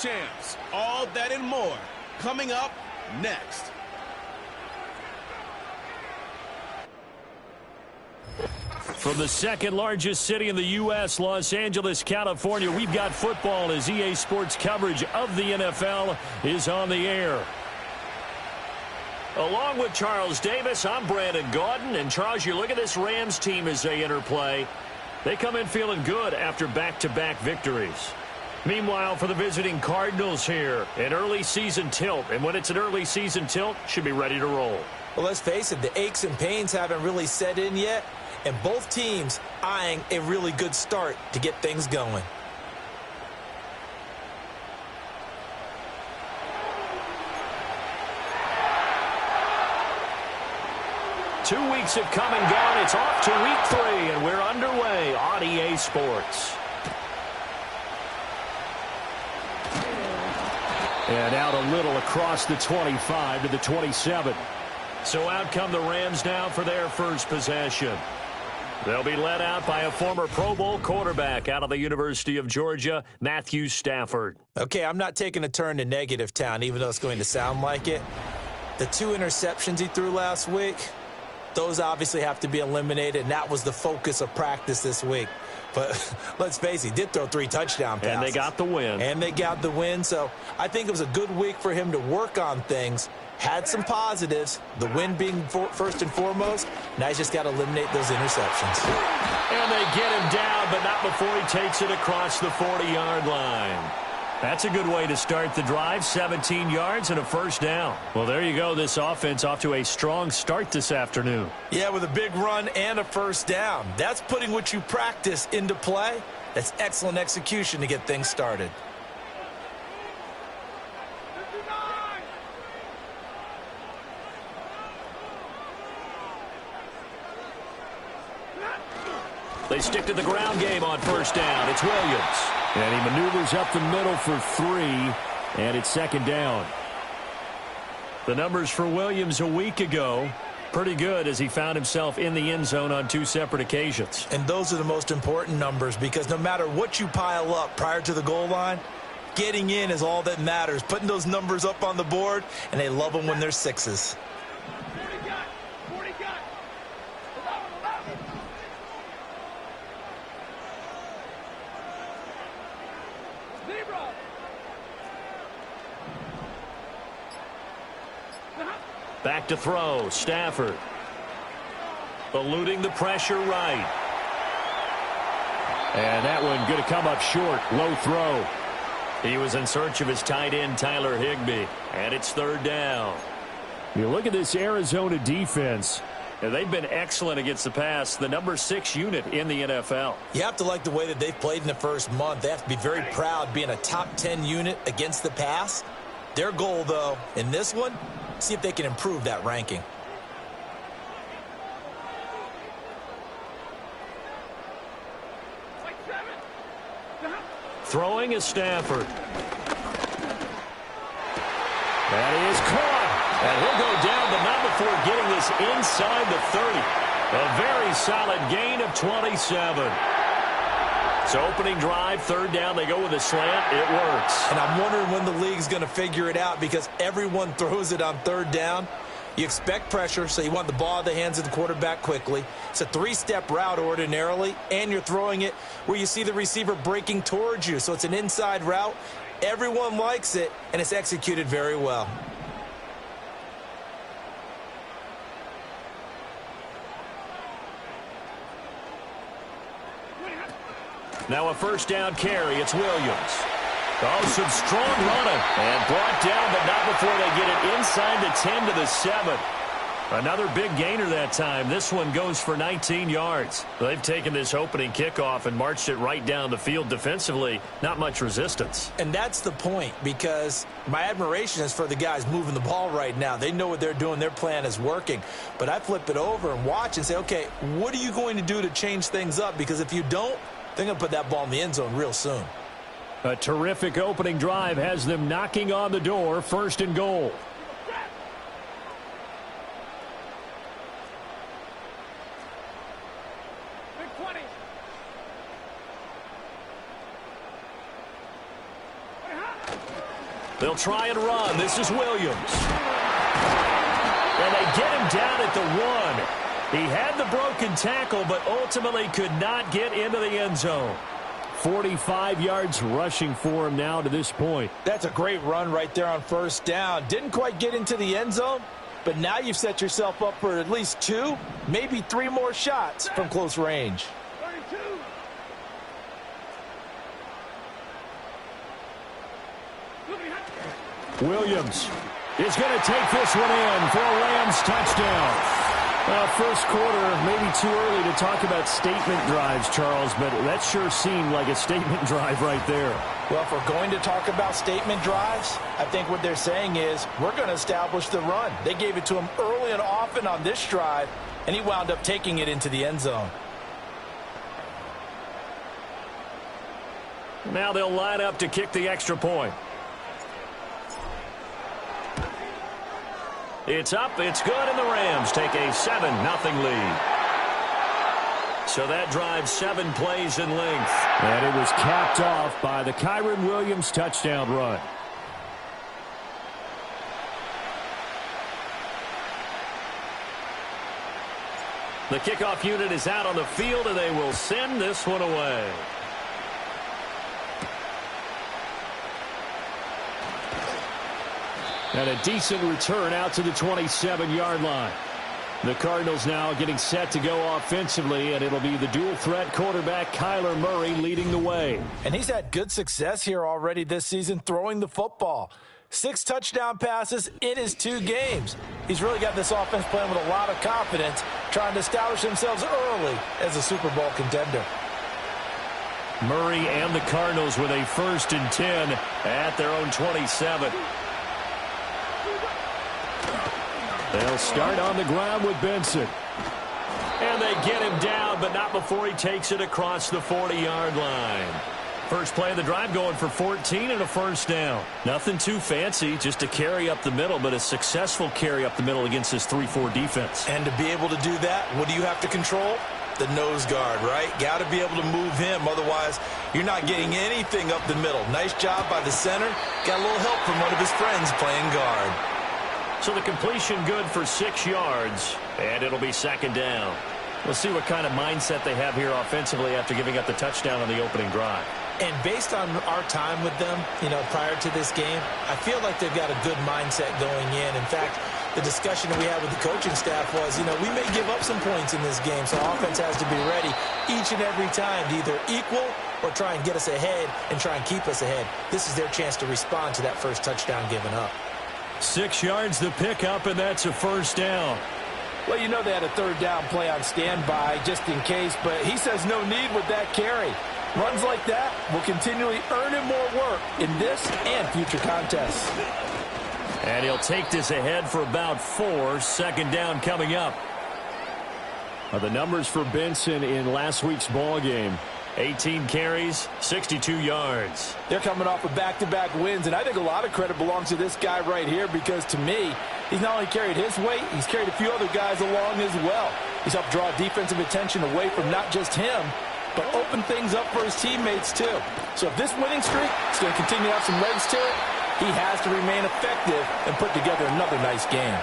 champs. All that and more coming up next. From the second largest city in the U.S., Los Angeles, California, we've got football as EA Sports coverage of the NFL is on the air. Along with Charles Davis, I'm Brandon Gaudin. And, Charles, you look at this Rams team as they enter play. They come in feeling good after back-to-back victories. Meanwhile, for the visiting Cardinals here, an early season tilt. And when it's an early season tilt, should be ready to roll. Well, let's face it, the aches and pains haven't really set in yet. And both teams eyeing a really good start to get things going. Two weeks have come and gone. It's off to week 3, and we're underway on EA Sports. And out a little across the 25 to the 27. So out come the Rams now for their first possession. They'll be led out by a former Pro Bowl quarterback out of the University of Georgia, Matthew Stafford. Okay, I'm not taking a turn to negative town, even though it's going to sound like it. The 2 interceptions he threw last week, those obviously have to be eliminated, and that was the focus of practice this week. But let's face it, he did throw 3 touchdown passes. And they got the win. And they got the win, so I think it was a good week for him to work on things. Had some positives, the win being first and foremost. Now he's just got to eliminate those interceptions. And they get him down, but not before he takes it across the 40-yard line. That's a good way to start the drive, 17 yards and a first down. Well, there you go. This offense off to a strong start this afternoon. Yeah, with a big run and a first down. That's putting what you practice into play. That's excellent execution to get things started. They stick to the ground game on first down. It's Williams. And he maneuvers up the middle for 3, and it's second down. The numbers for Williams a week ago, pretty good as he found himself in the end zone on 2 separate occasions. And those are the most important numbers because no matter what you pile up prior to the goal line, getting in is all that matters. Putting those numbers up on the board, and they love them when they're 6s. Back to throw, Stafford. Eluding the pressure right. And that one going to come up short, low throw. He was in search of his tight end, Tyler Higbee. And it's third down. You look at this Arizona defense. And they've been excellent against the pass, the number 6 unit in the NFL. You have to like the way that they've played in the first month. They have to be very proud being a top 10 unit against the pass. Their goal, though, in this one, see if they can improve that ranking. Throwing is Stafford. That is caught. And he'll go down, but not before getting this inside the 30. A very solid gain of 27. So opening drive, third down, they go with a slant. It works. And I'm wondering when the league's going to figure it out because everyone throws it on third down. You expect pressure, so you want the ball in the hands of the quarterback quickly. It's a 3-step route ordinarily, and you're throwing it where you see the receiver breaking towards you. So it's an inside route. Everyone likes it, and it's executed very well. Now a first down carry. It's Williams. Oh, some strong running. And brought down, but not before they get it inside the 10 to the 7. Another big gainer that time. This one goes for 19 yards. They've taken this opening kickoff and marched it right down the field defensively. Not much resistance. And that's the point because my admiration is for the guys moving the ball right now. They know what they're doing. Their plan is working. But I flip it over and watch and say, okay, what are you going to do to change things up? Because if you don't, they're going to put that ball in the end zone real soon. A terrific opening drive has them knocking on the door, first and goal. They'll try and run. This is Williams. And they get him down at the 1. He had the broken tackle, but ultimately could not get into the end zone. 45 yards rushing for him now to this point. That's a great run right there on first down. Didn't quite get into the end zone, but now you've set yourself up for at least 2, maybe 3 more shots from close range. Williams is going to take this one in for a Rams touchdown. Well, first quarter, maybe too early to talk about statement drives, Charles, but that sure seemed like a statement drive right there. Well, if we're going to talk about statement drives, I think what they're saying is we're going to establish the run. They gave it to him early and often on this drive, and he wound up taking it into the end zone. Now they'll line up to kick the extra point. It's up, it's good, and the Rams take a 7-0 lead. So that drives 7 plays in length. And it was capped off by the Kyren Williams touchdown run. The kickoff unit is out on the field, and they will send this one away. And a decent return out to the 27-yard line. The Cardinals now getting set to go offensively, and it'll be the dual-threat quarterback Kyler Murray leading the way. And he's had good success here already this season throwing the football. 6 touchdown passes in his 2 games. He's really got this offense playing with a lot of confidence, trying to establish themselves early as a Super Bowl contender. Murray and the Cardinals with a 1st and 10 at their own 27. They'll start on the ground with Benson. And they get him down, but not before he takes it across the 40-yard line. First play of the drive going for 14 and a 1st down. Nothing too fancy, just a carry up the middle, but a successful carry up the middle against this 3-4 defense. And to be able to do that, what do you have to control? The nose guard, right? Got to be able to move him. Otherwise, you're not getting anything up the middle. Nice job by the center. Got a little help from one of his friends playing guard. So the completion good for 6 yards, and it'll be 2nd down. We'll see what kind of mindset they have here offensively after giving up the touchdown on the opening drive. And based on our time with them, prior to this game, I feel like they've got a good mindset going in. In fact, the discussion we had with the coaching staff was, we may give up some points in this game, so offense has to be ready each and every time to either equal or try and get us ahead and try and keep us ahead. This is their chance to respond to that first touchdown given up. 6 yards the pickup, and that's a 1st down. Well, they had a 3rd down play on standby just in case, but he says no need with that carry. Runs like that will continually earn him more work in this and future contests. And he'll take this ahead for about 4. 2nd down coming up. The numbers for Benson in last week's ball game. 18 carries, 62 yards. They're coming off of back-to-back wins, and I think a lot of credit belongs to this guy right here because, to me, he's not only carried his weight, he's carried a few other guys along as well. He's helped draw defensive attention away from not just him, but open things up for his teammates, too. So if this winning streak is going to continue to have some legs to it, he has to remain effective and put together another nice game.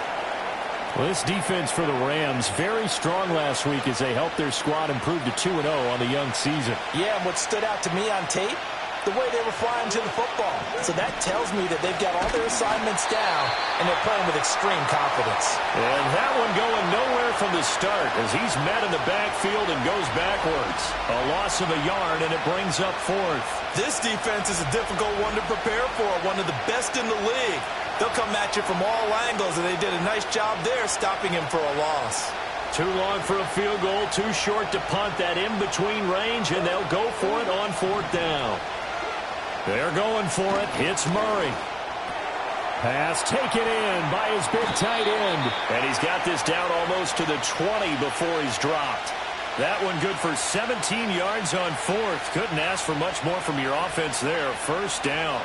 Well, this defense for the Rams, very strong last week as they helped their squad improve to 2-0 on the young season. Yeah, and what stood out to me on tape, the way they were flying to the football. So that tells me that they've got all their assignments down, and they're playing with extreme confidence. And that one going nowhere from the start as he's met in the backfield and goes backwards. A loss of a yard, and it brings up 4th. This defense is a difficult one to prepare for, one of the best in the league. They'll come at you from all angles, and they did a nice job there stopping him for a loss. Too long for a field goal, too short to punt that in-between range, and they'll go for it on 4th down. They're going for it. It's Murray. Pass taken in by his big tight end. And he's got this down almost to the 20 before he's dropped. That one good for 17 yards on 4th. Couldn't ask for much more from your offense there. 1st down.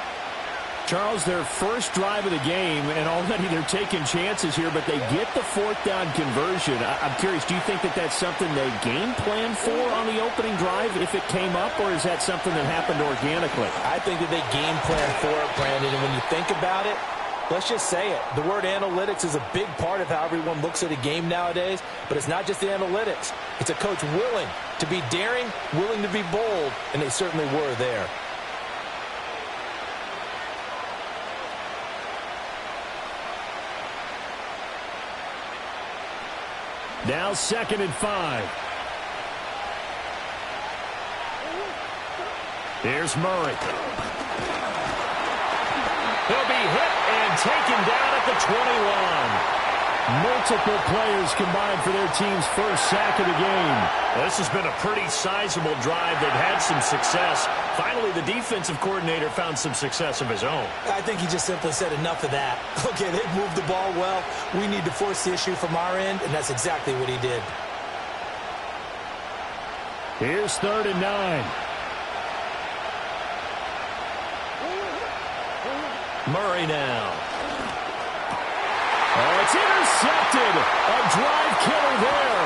Charles, their first drive of the game, and already they're taking chances here, but they get the fourth down conversion. I'm curious, do you think that that's something they game plan for on the opening drive if it came up, or is that something that happened organically? I think that they game plan for it, Brandon, and when you think about it, let's just say it. The word analytics is a big part of how everyone looks at a game nowadays, but it's not just the analytics. It's a coach willing to be daring, willing to be bold, and they certainly were there. Now 2nd and 5. Here's Murray. He'll be hit and taken down at the 21. Multiple players combined for their team's first sack of the game. Well, this has been a pretty sizable drive. They've had some success. Finally, the defensive coordinator found some success of his own. I think he just simply said enough of that. Okay, they've moved the ball well. We need to force the issue from our end, and that's exactly what he did. Here's 3rd and 9. Murray now. Oh, it's intercepted. A drive killer there.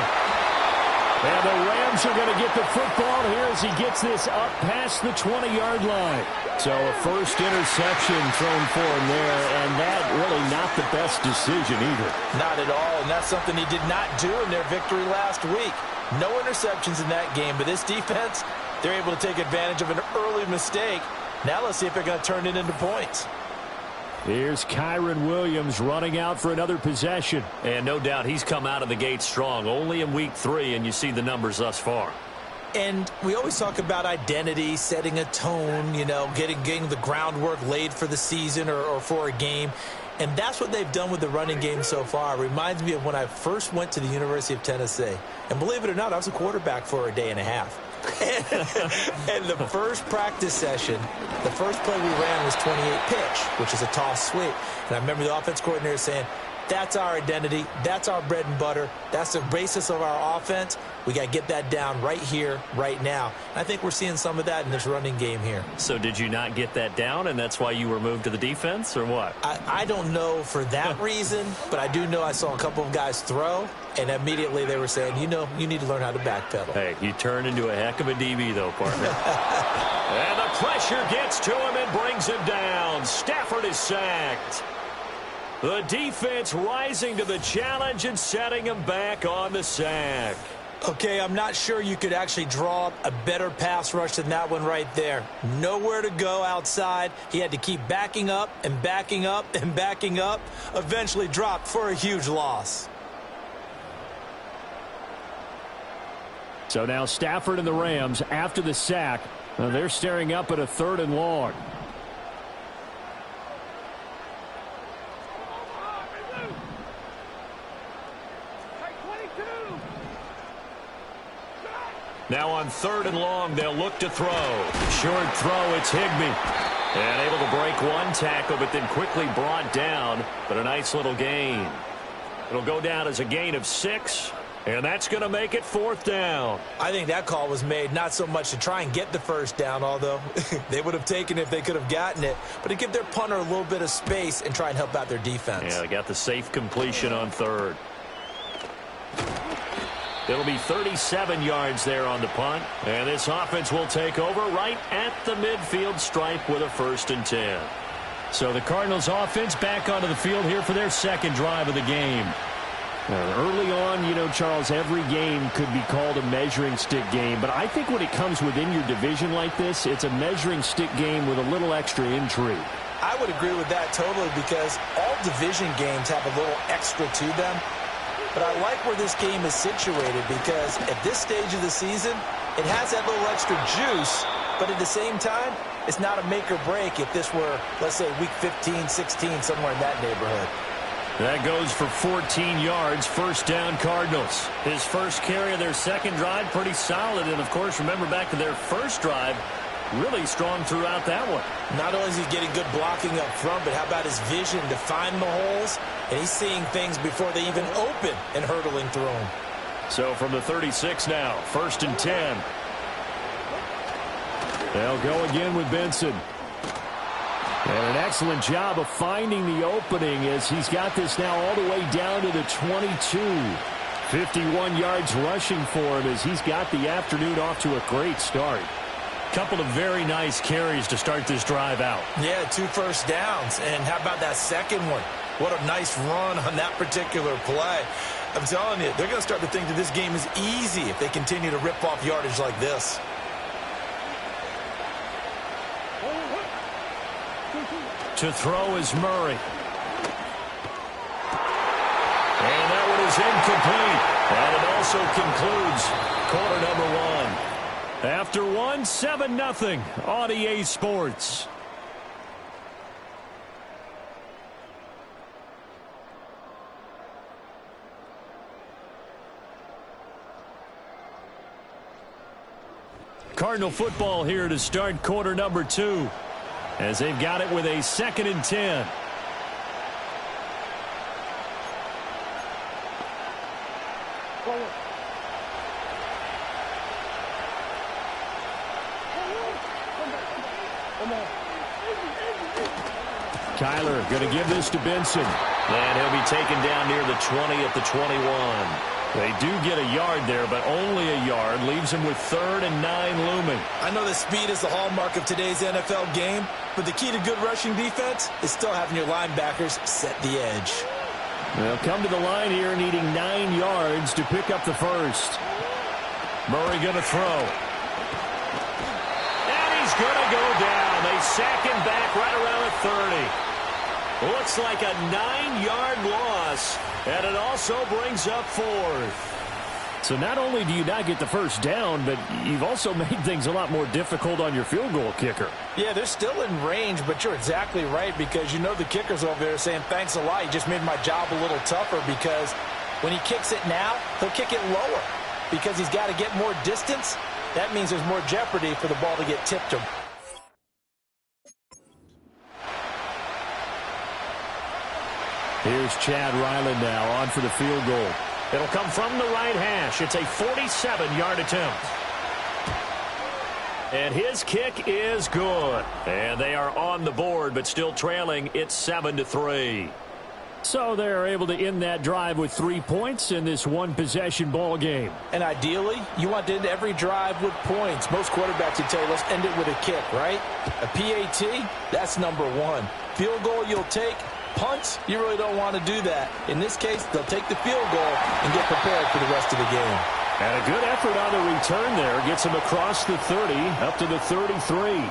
And the Rams are going to get the football here as he gets this up past the 20-yard line. So a first interception thrown for him there, and that really not the best decision either. Not at all, and that's something he did not do in their victory last week. No interceptions in that game, but this defense, they're able to take advantage of an early mistake. Now let's see if they're going to turn it into points. Here's Kyron Williams running out for another possession. And no doubt he's come out of the gate strong. Only in week 3, and you see the numbers thus far. And we always talk about identity, setting a tone, you know, getting the groundwork laid for the season or for a game. And that's what they've done with the running game so far. It reminds me of when I first went to the University of Tennessee. And believe it or not, I was a quarterback for a day and a half. And the first practice session, the first play we ran was 28 pitch, which is a toss sweep. And I remember the offense coordinator saying, that's our identity, that's our bread and butter, that's the basis of our offense. We got to get that down right here, right now. And I think we're seeing some of that in this running game here. So did you not get that down, and that's why you were moved to the defense, or what? I don't know for that reason, but I do know I saw a couple of guys throw, and immediately they were saying, you know, you need to learn how to backpedal. Hey, you turn into a heck of a DB, though, partner. And the pressure gets to him and brings him down. Stafford is sacked. The defense rising to the challenge and setting him back on the sack. Okay, I'm not sure you could actually draw up a better pass rush than that one right there. Nowhere to go outside. He had to keep backing up and backing up and backing up. Eventually dropped for a huge loss. So now Stafford and the Rams, after the sack, they're staring up at a 3rd and long. Now on 3rd and long, they'll look to throw. Short throw, it's Higbee. And able to break one tackle, but then quickly brought down. But a nice little gain. It'll go down as a gain of 6. And that's going to make it 4th down. I think that call was made not so much to try and get the first down, although they would have taken it if they could have gotten it, but to give their punter a little bit of space and try and help out their defense. Yeah, they got the safe completion on 3rd. It'll be 37 yards there on the punt. And this offense will take over right at the midfield stripe with a 1st and 10. So the Cardinals offense back onto the field here for their 2nd drive of the game. Early on, you know, Charles, every game could be called a measuring stick game. But I think when it comes within your division like this, it's a measuring stick game with a little extra intrigue. I would agree with that totally because all division games have a little extra to them. But I like where this game is situated because at this stage of the season, it has that little extra juice, but at the same time, it's not a make or break if this were, let's say, week 15, 16, somewhere in that neighborhood. That goes for 14 yards, 1st down Cardinals. His first carry of their 2nd drive, pretty solid. And, of course, remember back to their first drive, really strong throughout that one. Not only is he getting good blocking up front, but how about his vision to find the holes? And he's seeing things before they even open and hurtling through them. So from the 36 now, 1st and 10. They'll go again with Benson. And an excellent job of finding the opening as he's got this now all the way down to the 22. 51 yards rushing for him as he's got the afternoon off to a great start. Couple of very nice carries to start this drive out. Yeah, 2 first downs. And how about that second one? What a nice run on that particular play. I'm telling you, they're going to start to think that this game is easy if they continue to rip off yardage like this. To throw is Murray. And that one is incomplete. And it also concludes quarter number 1. After 7-0 on EA Sports. Cardinal football here to start quarter number 2 as they've got it with a 2nd and 10. Kyler going to give this to Benson. And he'll be taken down near the 20 at the 21. They do get a yard there, but only a yard. Leaves him with 3rd and 9 looming. I know that speed is the hallmark of today's NFL game, but the key to good rushing defense is still having your linebackers set the edge. They'll come to the line here needing 9 yards to pick up the first. Murray going to throw. And he's going to go down. They sack him back right around the 30. Looks like a 9-yard loss, and it also brings up 4th. So not only do you not get the first down, but you've also made things a lot more difficult on your field goal kicker. Yeah, they're still in range, but you're exactly right because you know the kicker's over there saying, thanks a lot. You just made my job a little tougher because when he kicks it now, he'll kick it lower because he's got to get more distance. That means there's more jeopardy for the ball to get tipped him. Here's Chad Ryland now on for the field goal. It'll come from the right hash. It's a 47-yard attempt. And his kick is good. And they are on the board, but still trailing. It's 7-3. So they're able to end that drive with 3 points in this one-possession ball game. And ideally, you want to end every drive with points. Most quarterbacks would tell you, let's end it with a kick, right? A PAT, that's number 1. Field goal you'll take. Punts, you really don't want to do that. In this case, they'll take the field goal and get prepared for the rest of the game. And a good effort on the return there. Gets him across the 30, up to the 33.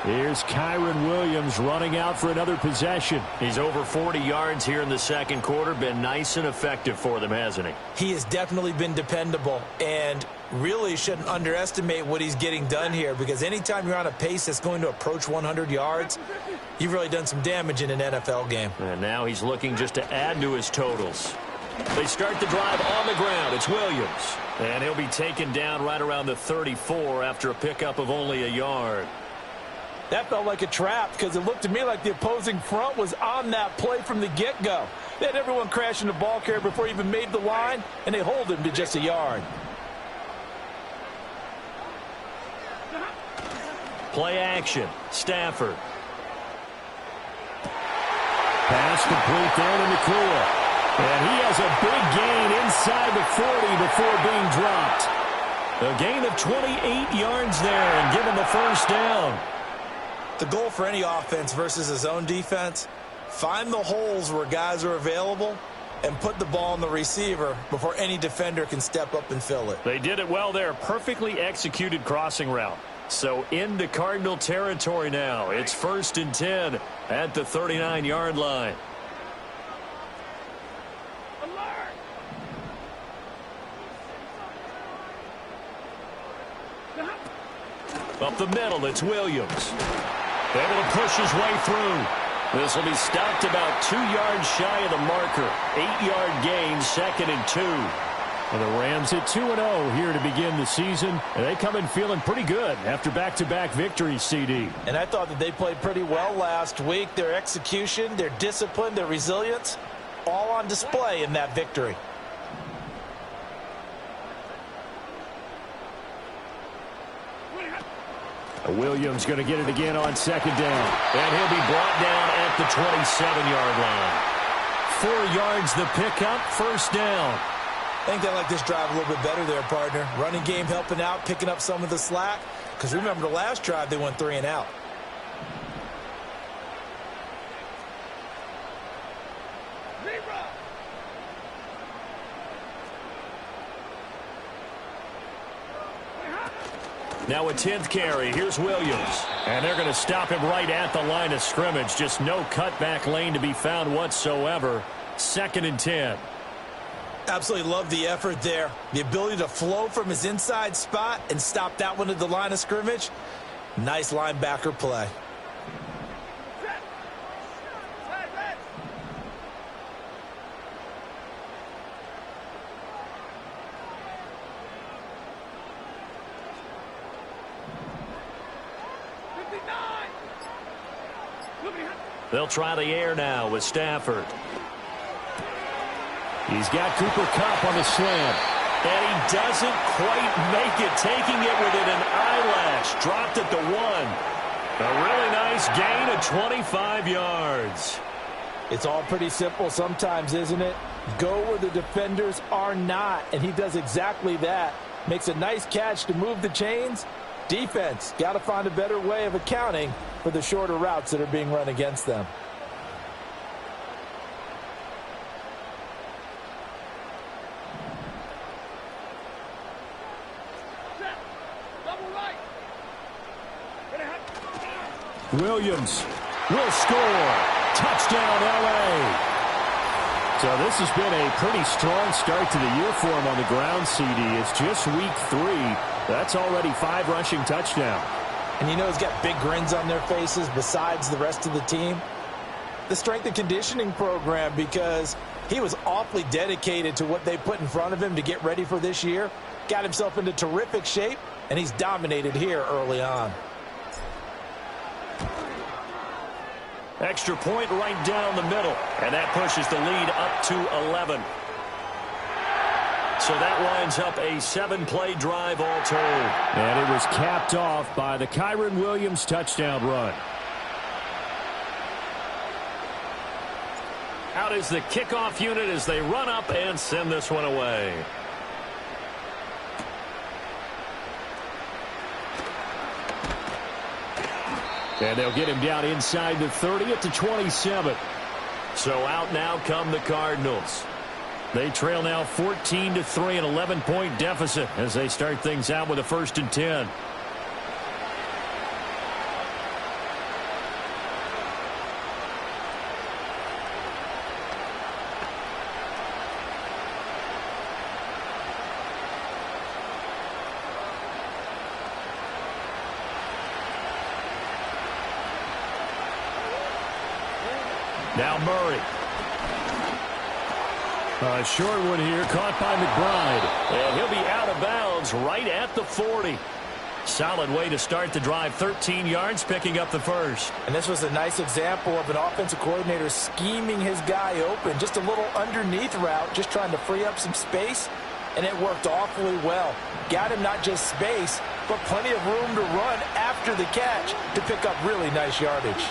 Here's Kyren Williams running out for another possession. He's over 40 yards here in the second quarter. Been nice and effective for them, hasn't he? He has definitely been dependable and really shouldn't underestimate what he's getting done here because anytime you're on a pace that's going to approach 100 yards, you've really done some damage in an NFL game. And now he's looking just to add to his totals. They start the drive on the ground. It's Williams. And he'll be taken down right around the 34 after a pickup of only a yard. That felt like a trap because it looked to me like the opposing front was on that play from the get-go. They had everyone crashing the ball carrier before he even made the line, and they hold him to just a yard. Play action. Stafford. Pass complete there to Nakua. And he has a big gain inside the 40 before being dropped. A gain of 28 yards there and given the first down. The goal for any offense versus his own defense, find the holes where guys are available and put the ball on the receiver before any defender can step up and fill it. They did it well there. Perfectly executed crossing route. So into Cardinal territory now. It's 1st and 10 at the 39-yard line. Up the middle, it's Williams. Able to push his way through. This will be stopped about 2 yards shy of the marker. 8-yard gain, 2nd and 2. And the Rams at 2-0 here to begin the season. And they come in feeling pretty good after back-to-back victories, CD. And I thought that they played pretty well last week. Their execution, their discipline, their resilience, all on display in that victory. Williams going to get it again on second down. And he'll be brought down at the 27-yard line. 4 yards the pickup, first down. I think they like this drive a little bit better there, partner. Running game helping out, picking up some of the slack. Because remember the last drive, they went 3 and out. Now a 10th carry. Here's Williams. And they're going to stop him right at the line of scrimmage. Just no cutback lane to be found whatsoever. 2nd and 10. Absolutely love the effort there. The ability to flow from his inside spot and stop that one at the line of scrimmage. Nice linebacker play. They'll try the air now with Stafford. He's got Cooper Kupp on the slant. And he doesn't quite make it, taking it within an eyelash. Dropped at the 1. A really nice gain of 25 yards. It's all pretty simple sometimes, isn't it? Go where the defenders are not, and he does exactly that. Makes a nice catch to move the chains. Defense, got to find a better way of accounting for the shorter routes that are being run against them. Williams will score. Touchdown, L.A. So this has been a pretty strong start to the year for him on the ground, CD. It's just week 3. That's already 5 rushing touchdowns. And you know he's got big grins on their faces besides the rest of the team. The strength and conditioning program, because he was awfully dedicated to what they put in front of him to get ready for this year. Got himself into terrific shape, and he's dominated here early on. Extra point right down the middle. And that pushes the lead up to 11. So that lines up a 7-play drive all told. And it was capped off by the Kyren Williams touchdown run. Out is the kickoff unit as they run up and send this one away. And they'll get him down inside the 30 at the 27. So out now come the Cardinals. They trail now 14-3, an 11-point deficit as they start things out with a 1st and 10. Now Murray. A short one here, caught by McBride. And he'll be out of bounds right at the 40. Solid way to start the drive, 13 yards, picking up the 1st. And this was a nice example of an offensive coordinator scheming his guy open. Just a little underneath route, just trying to free up some space, and it worked awfully well. Got him not just space, but plenty of room to run after the catch to pick up really nice yardage.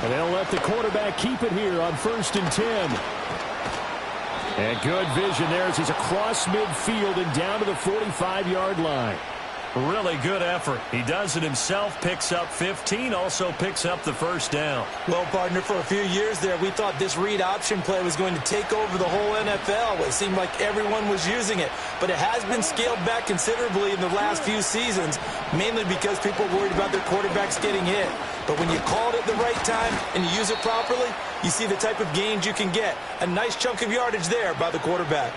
And they'll let the quarterback keep it here on 1st and 10. And good vision there as he's across midfield and down to the 45-yard line. Really good effort. He does it himself, picks up 15, also picks up the 1st down. Well, partner, for a few years there, we thought this read option play was going to take over the whole NFL. It seemed like everyone was using it. But it has been scaled back considerably in the last few seasons, mainly because people are worried about their quarterbacks getting hit. But when you call it at the right time and you use it properly, you see the type of gains you can get. A nice chunk of yardage there by the quarterback.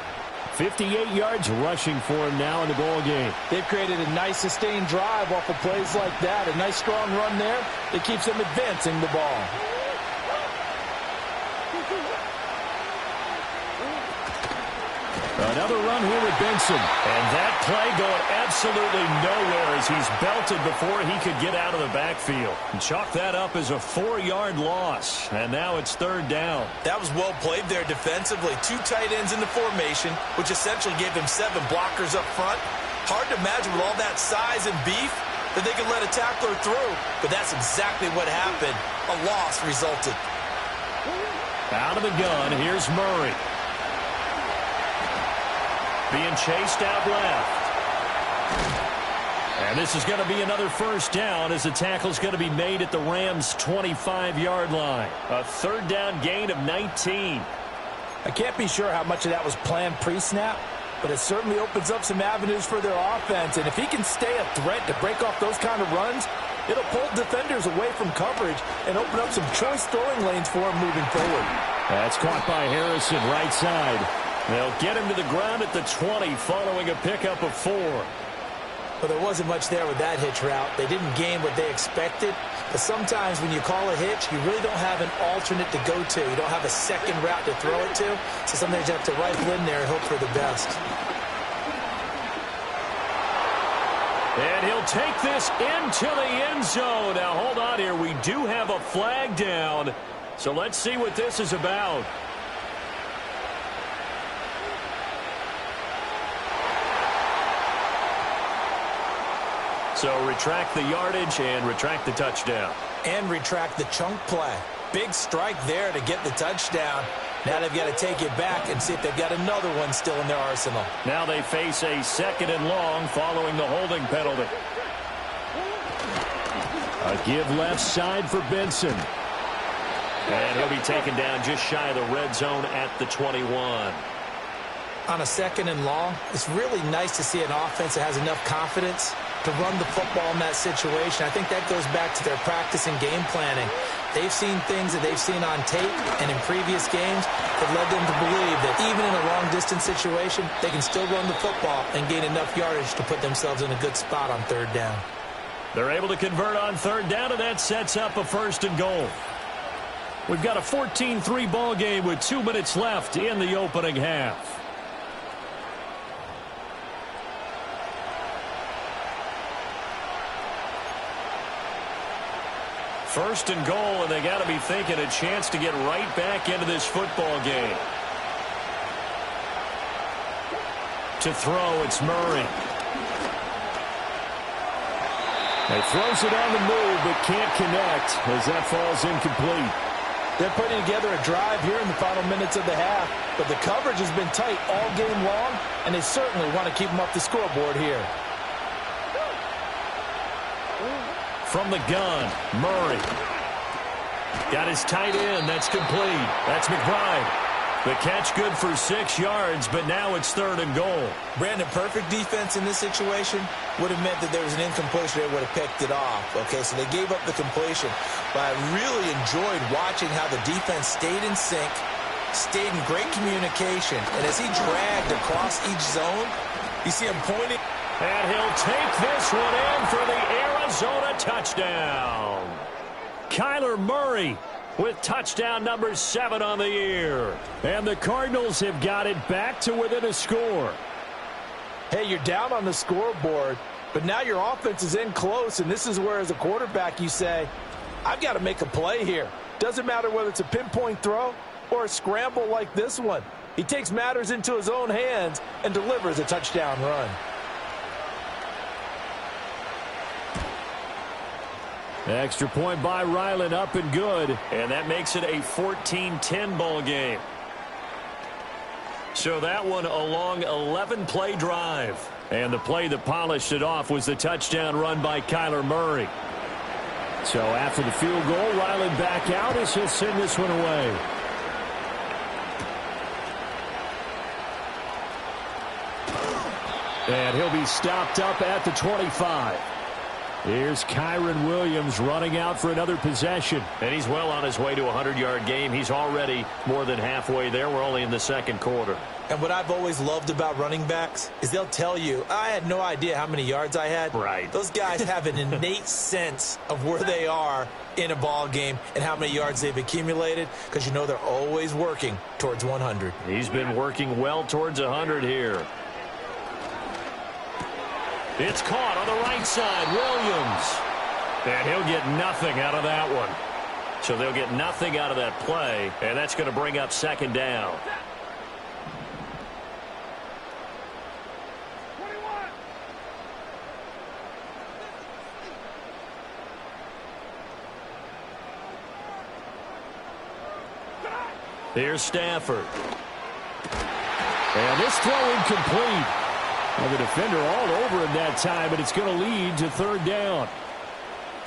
58 yards rushing for him now in the ball game. They've created a nice sustained drive off of plays like that. A nice strong run there that keeps them advancing the ball. Another run here with Benson. And that play going absolutely nowhere as he's belted before he could get out of the backfield. And chalk that up as a 4-yard loss. And now it's 3rd down. That was well played there defensively. 2 tight ends in the formation, which essentially gave them 7 blockers up front. Hard to imagine with all that size and beef that they could let a tackler through, but that's exactly what happened. A loss resulted. Out of the gun, here's Murray. Being chased out left. And this is going to be another first down as the tackle's going to be made at the Rams' 25-yard line. A third down gain of 19. I can't be sure how much of that was planned pre-snap, but it certainly opens up some avenues for their offense. And if he can stay a threat to break off those kind of runs, it'll pull defenders away from coverage and open up some choice throwing lanes for him moving forward. That's caught by Harrison, right side. They'll get him to the ground at the 20 following a pickup of 4. Well, there wasn't much there with that hitch route. They didn't gain what they expected. But sometimes when you call a hitch, you really don't have an alternate to go to. You don't have a second route to throw it to. So sometimes you have to rifle in there and hope for the best. And he'll take this into the end zone. Now, hold on here. We do have a flag down. So let's see what this is about. So retract the yardage and retract the touchdown. And retract the chunk play. Big strike there to get the touchdown. Now they've got to take it back and see if they've got another one still in their arsenal. Now they face a 2nd and long following the holding penalty. A give left side for Benson. And he'll be taken down just shy of the red zone at the 21. On a 2nd and long, it's really nice to see an offense that has enough confidence to run the football in that situation. I think that goes back to their practice and game planning. They've seen things that they've seen on tape and in previous games that led them to believe that even in a long-distance situation, they can still run the football and gain enough yardage to put themselves in a good spot on 3rd down. They're able to convert on 3rd down, and that sets up a 1st and goal. We've got a 14-3 ball game with 2 minutes left in the opening half. First and goal, and they got to be thinking a chance to get right back into this football game. To throw, it's Murray. He throws it on the move, but can't connect as that falls incomplete. They're putting together a drive here in the final minutes of the half, but the coverage has been tight all game long, and they certainly want to keep them off the scoreboard here. From the gun, Murray. Got his tight end. That's complete. That's McBride. The catch good for 6 yards, but now it's 3rd and goal. Brandon, perfect defense in this situation would have meant that there was an incompletion. They would have picked it off. Okay, so they gave up the completion. But I really enjoyed watching how the defense stayed in sync, stayed in great communication. And as he dragged across each zone, you see him pointing. And he'll take this one in for the Arizona touchdown. Kyler Murray with touchdown number 7 on the year. And the Cardinals have got it back to within a score. Hey, you're down on the scoreboard, but now your offense is in close, and this is where, as a quarterback, you say, I've got to make a play here. Doesn't matter whether it's a pinpoint throw or a scramble like this one. He takes matters into his own hands and delivers a touchdown run. Extra point by Ryland, up and good. And that makes it a 14-10 ball game. So that one a long 11-play drive. And the play that polished it off was the touchdown run by Kyler Murray. So after the field goal, Ryland back out as he'll send this one away. And he'll be stopped up at the 25. Here's Kyren Williams running out for another possession. And he's well on his way to a 100-yard game. He's already more than halfway there. We're only in the 2nd quarter. And what I've always loved about running backs is they'll tell you, I had no idea how many yards I had. Right. Those guys have an innate sense of where they are in a ball game and how many yards they've accumulated, because you know they're always working towards 100. He's been working well towards 100 here. It's caught on the right side, Williams. And he'll get nothing out of that one. So they'll get nothing out of that play, and that's going to bring up 2nd down. Here's Stafford. And this throw incomplete. And the defender all over him that time, but it's going to lead to third down.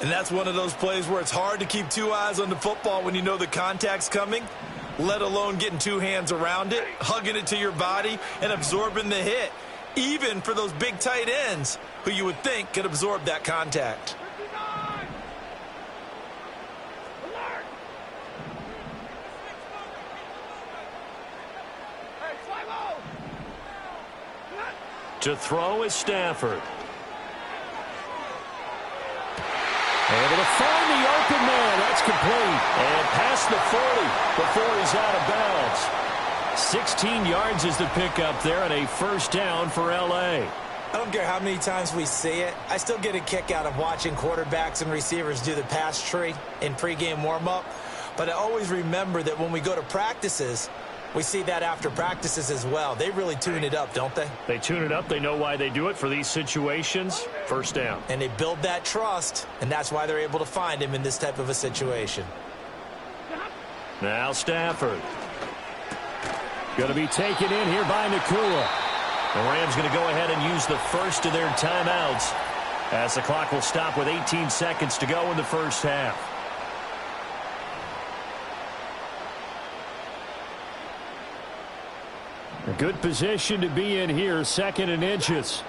And that's one of those plays where it's hard to keep two eyes on the football when you know the contact's coming, let alone getting two hands around it, hugging it to your body, and absorbing the hit, even for those big tight ends who you would think could absorb that contact. To throw is Stafford. Able to find the open man. That's complete. And past the 40 before he's out of bounds. 16 yards is the pickup there and a first down for L.A. I don't care how many times we see it. I still get a kick out of watching quarterbacks and receivers do the pass tree in pregame warm-up. But I always remember that when we go to practices, we see that after practices as well. They really tune it up, don't they? They tune it up. They know why they do it for these situations. First down. And they build that trust, and that's why they're able to find him in this type of a situation. Now Stafford. Going to be taken in here by Nakua. The Rams going to go ahead and use the first of their timeouts as the clock will stop with 18 seconds to go in the first half. A good position to be in here, 2nd and inches.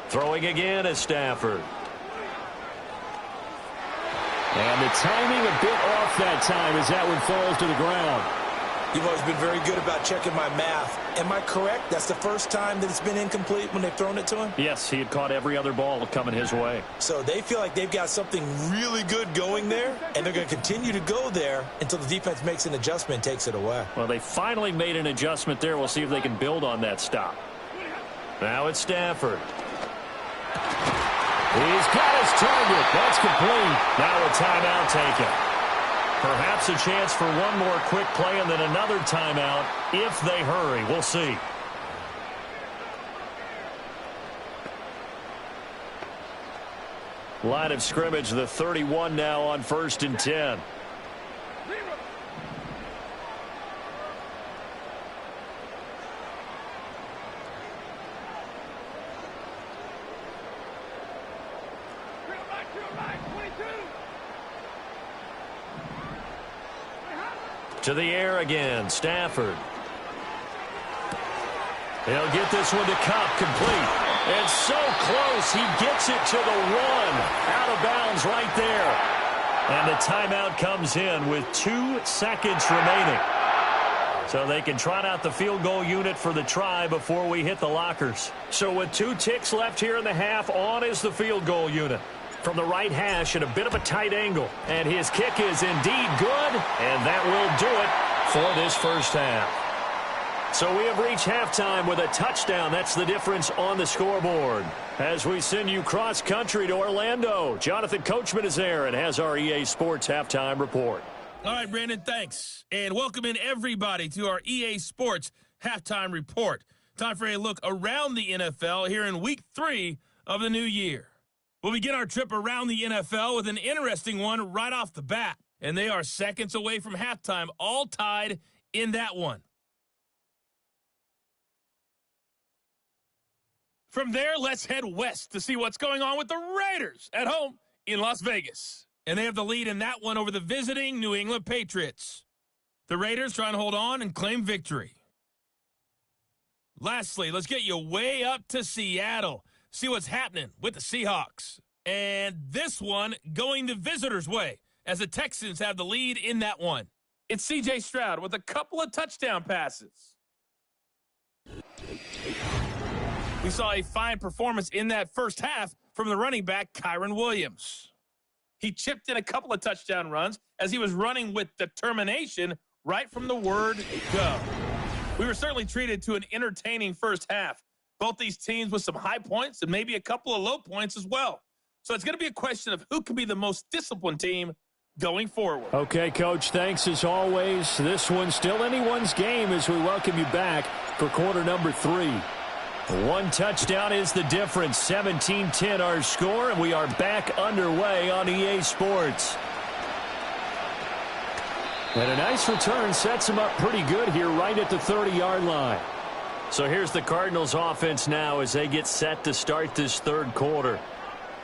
Throwing again is Stafford. And the timing a bit off that time as that one falls to the ground. You've always been very good about checking my math. Am I correct? That's the first time that it's been incomplete when they've thrown it to him? Yes, he had caught every other ball coming his way. So they feel like they've got something really good going there, and they're going to continue to go there until the defense makes an adjustment and takes it away. Well, they finally made an adjustment there. We'll see if they can build on that stop. Now it's Stafford. He's got his target. That's complete. Now a timeout taken. Perhaps a chance for one more quick play and then another timeout if they hurry. We'll see. Line of scrimmage, the 31 now on 1st and 10. To the air again, Stafford. He'll get this one to Cup, complete. And so close, he gets it to the 1. Out of bounds right there. And the timeout comes in with 2 seconds remaining. So they can trot out the field goal unit for the try before we hit the lockers. So with 2 ticks left here in the half, on is the field goal unit. From the right hash at a bit of a tight angle. And his kick is indeed good. And that will do it for this first half. So we have reached halftime with a touchdown. That's the difference on the scoreboard. As we send you cross-country to Orlando, Jonathan Coachman is there and has our EA Sports halftime report. All right, Brandon, thanks. And welcome in everybody to our EA Sports halftime report. Time for a look around the NFL here in week 3 of the new year. We'll begin our trip around the NFL with an interesting one right off the bat. And they are seconds away from halftime, all tied in that one. From there, let's head west to see what's going on with the Raiders at home in Las Vegas. And they have the lead in that one over the visiting New England Patriots. The Raiders trying to hold on and claim victory. Lastly, let's get you way up to Seattle. See what's happening with the Seahawks. And this one going the visitors' way as the Texans have the lead in that one. It's C.J. Stroud with a couple of touchdown passes. We saw a fine performance in that first half from the running back, Kyren Williams. He chipped in a couple of touchdown runs as he was running with determination right from the word go. We were certainly treated to an entertaining first half. Both these teams with some high points and maybe a couple of low points as well. So it's going to be a question of who can be the most disciplined team going forward. Okay, Coach, thanks as always. This one's still anyone's game as we welcome you back for quarter number 3. One touchdown is the difference. 17-10 our score, and we are back underway on EA Sports. And a nice return sets them up pretty good here right at the 30-yard line. So here's the Cardinals offense now as they get set to start this third quarter.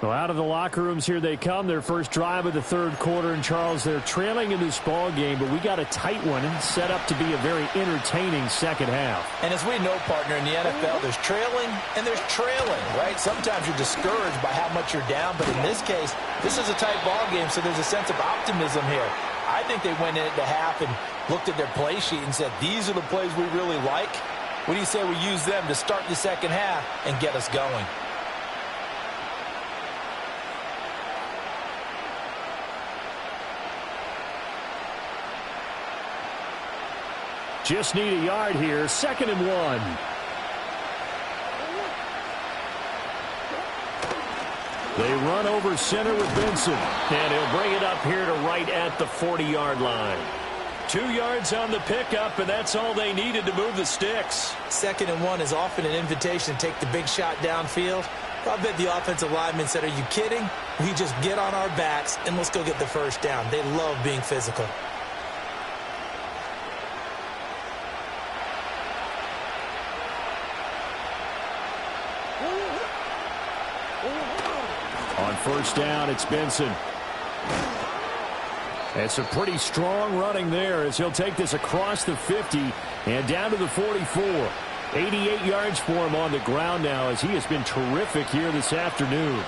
Well, out of the locker rooms here they come. Their first drive of the third quarter. And, Charles, they're trailing in this ball game, but we got a tight one and set up to be a very entertaining second half. And as we know, partner, in the NFL, there's trailing and there's trailing, right? Sometimes you're discouraged by how much you're down, but in this case, this is a tight ball game, so there's a sense of optimism here. I think they went in at the half and looked at their play sheet and said, these are the plays we really like. What do you say we use them to start the second half and get us going? Just need a yard here. 2nd and 1. They run over center with Benson. And he'll bring it up here to right at the 40-yard line. 2 yards on the pickup, and that's all they needed to move the sticks. 2nd and 1 is often an invitation to take the big shot downfield. I bet the offensive lineman said, are you kidding? We just get on our backs and let's go get the first down. They love being physical. On first down, it's Benson. It's a pretty strong running there as he'll take this across the 50 and down to the 44. 88 yards for him on the ground now as he has been terrific here this afternoon.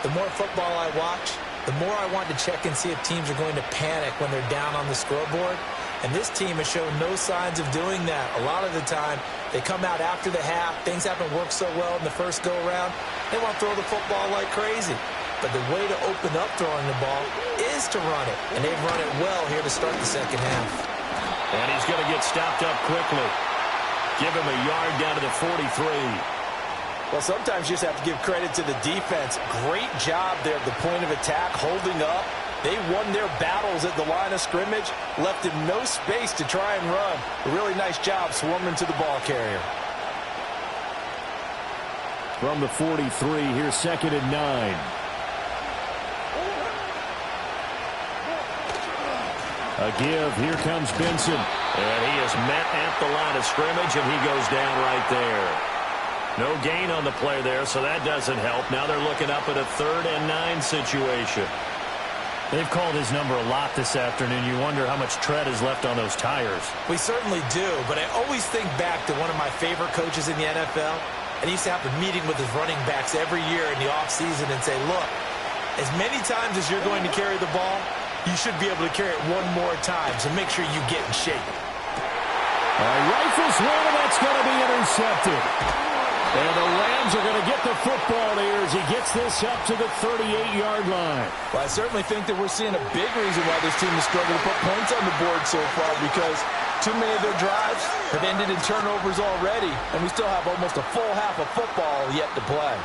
The more football I watch, the more I want to check and see if teams are going to panic when they're down on the scoreboard. And this team has shown no signs of doing that. A lot of the time, they come out after the half. Things haven't worked so well in the first go-around. They want to throw the football like crazy. But the way to open up throwing the ball is to run it. And they've run it well here to start the second half. And he's going to get stopped up quickly. Give him a yard down to the 43. Well, sometimes you just have to give credit to the defense. Great job there at the point of attack, holding up. They won their battles at the line of scrimmage, left him no space to try and run. A really nice job swarming to the ball carrier. From the 43, here's 2nd and 9. A give. Here comes Benson. And he is met at the line of scrimmage, and he goes down right there. No gain on the play there, so that doesn't help. Now they're looking up at a 3rd and 9 situation. They've called his number a lot this afternoon. You wonder how much tread is left on those tires. We certainly do, but I always think back to one of my favorite coaches in the NFL. And he used to have a meeting with his running backs every year in the offseason and say, look, as many times as you're going to carry the ball, you should be able to carry it one more time, so make sure you get in shape. Rifles one, and that's going to be intercepted. And the Rams are going to get the football here as he gets this up to the 38-yard line. Well, I certainly think that we're seeing a big reason why this team has struggled to put points on the board so far, because too many of their drives have ended in turnovers already, and we still have almost a full half of football yet to play.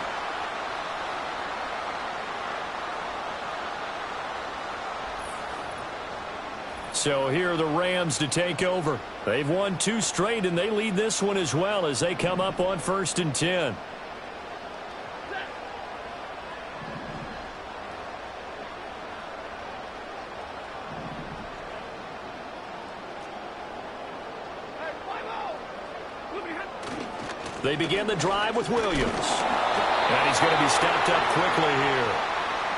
So here are the Rams to take over. They've won 2 straight, and they lead this one as well as they come up on 1st and 10. They begin the drive with Williams. And he's going to be stopped up quickly here.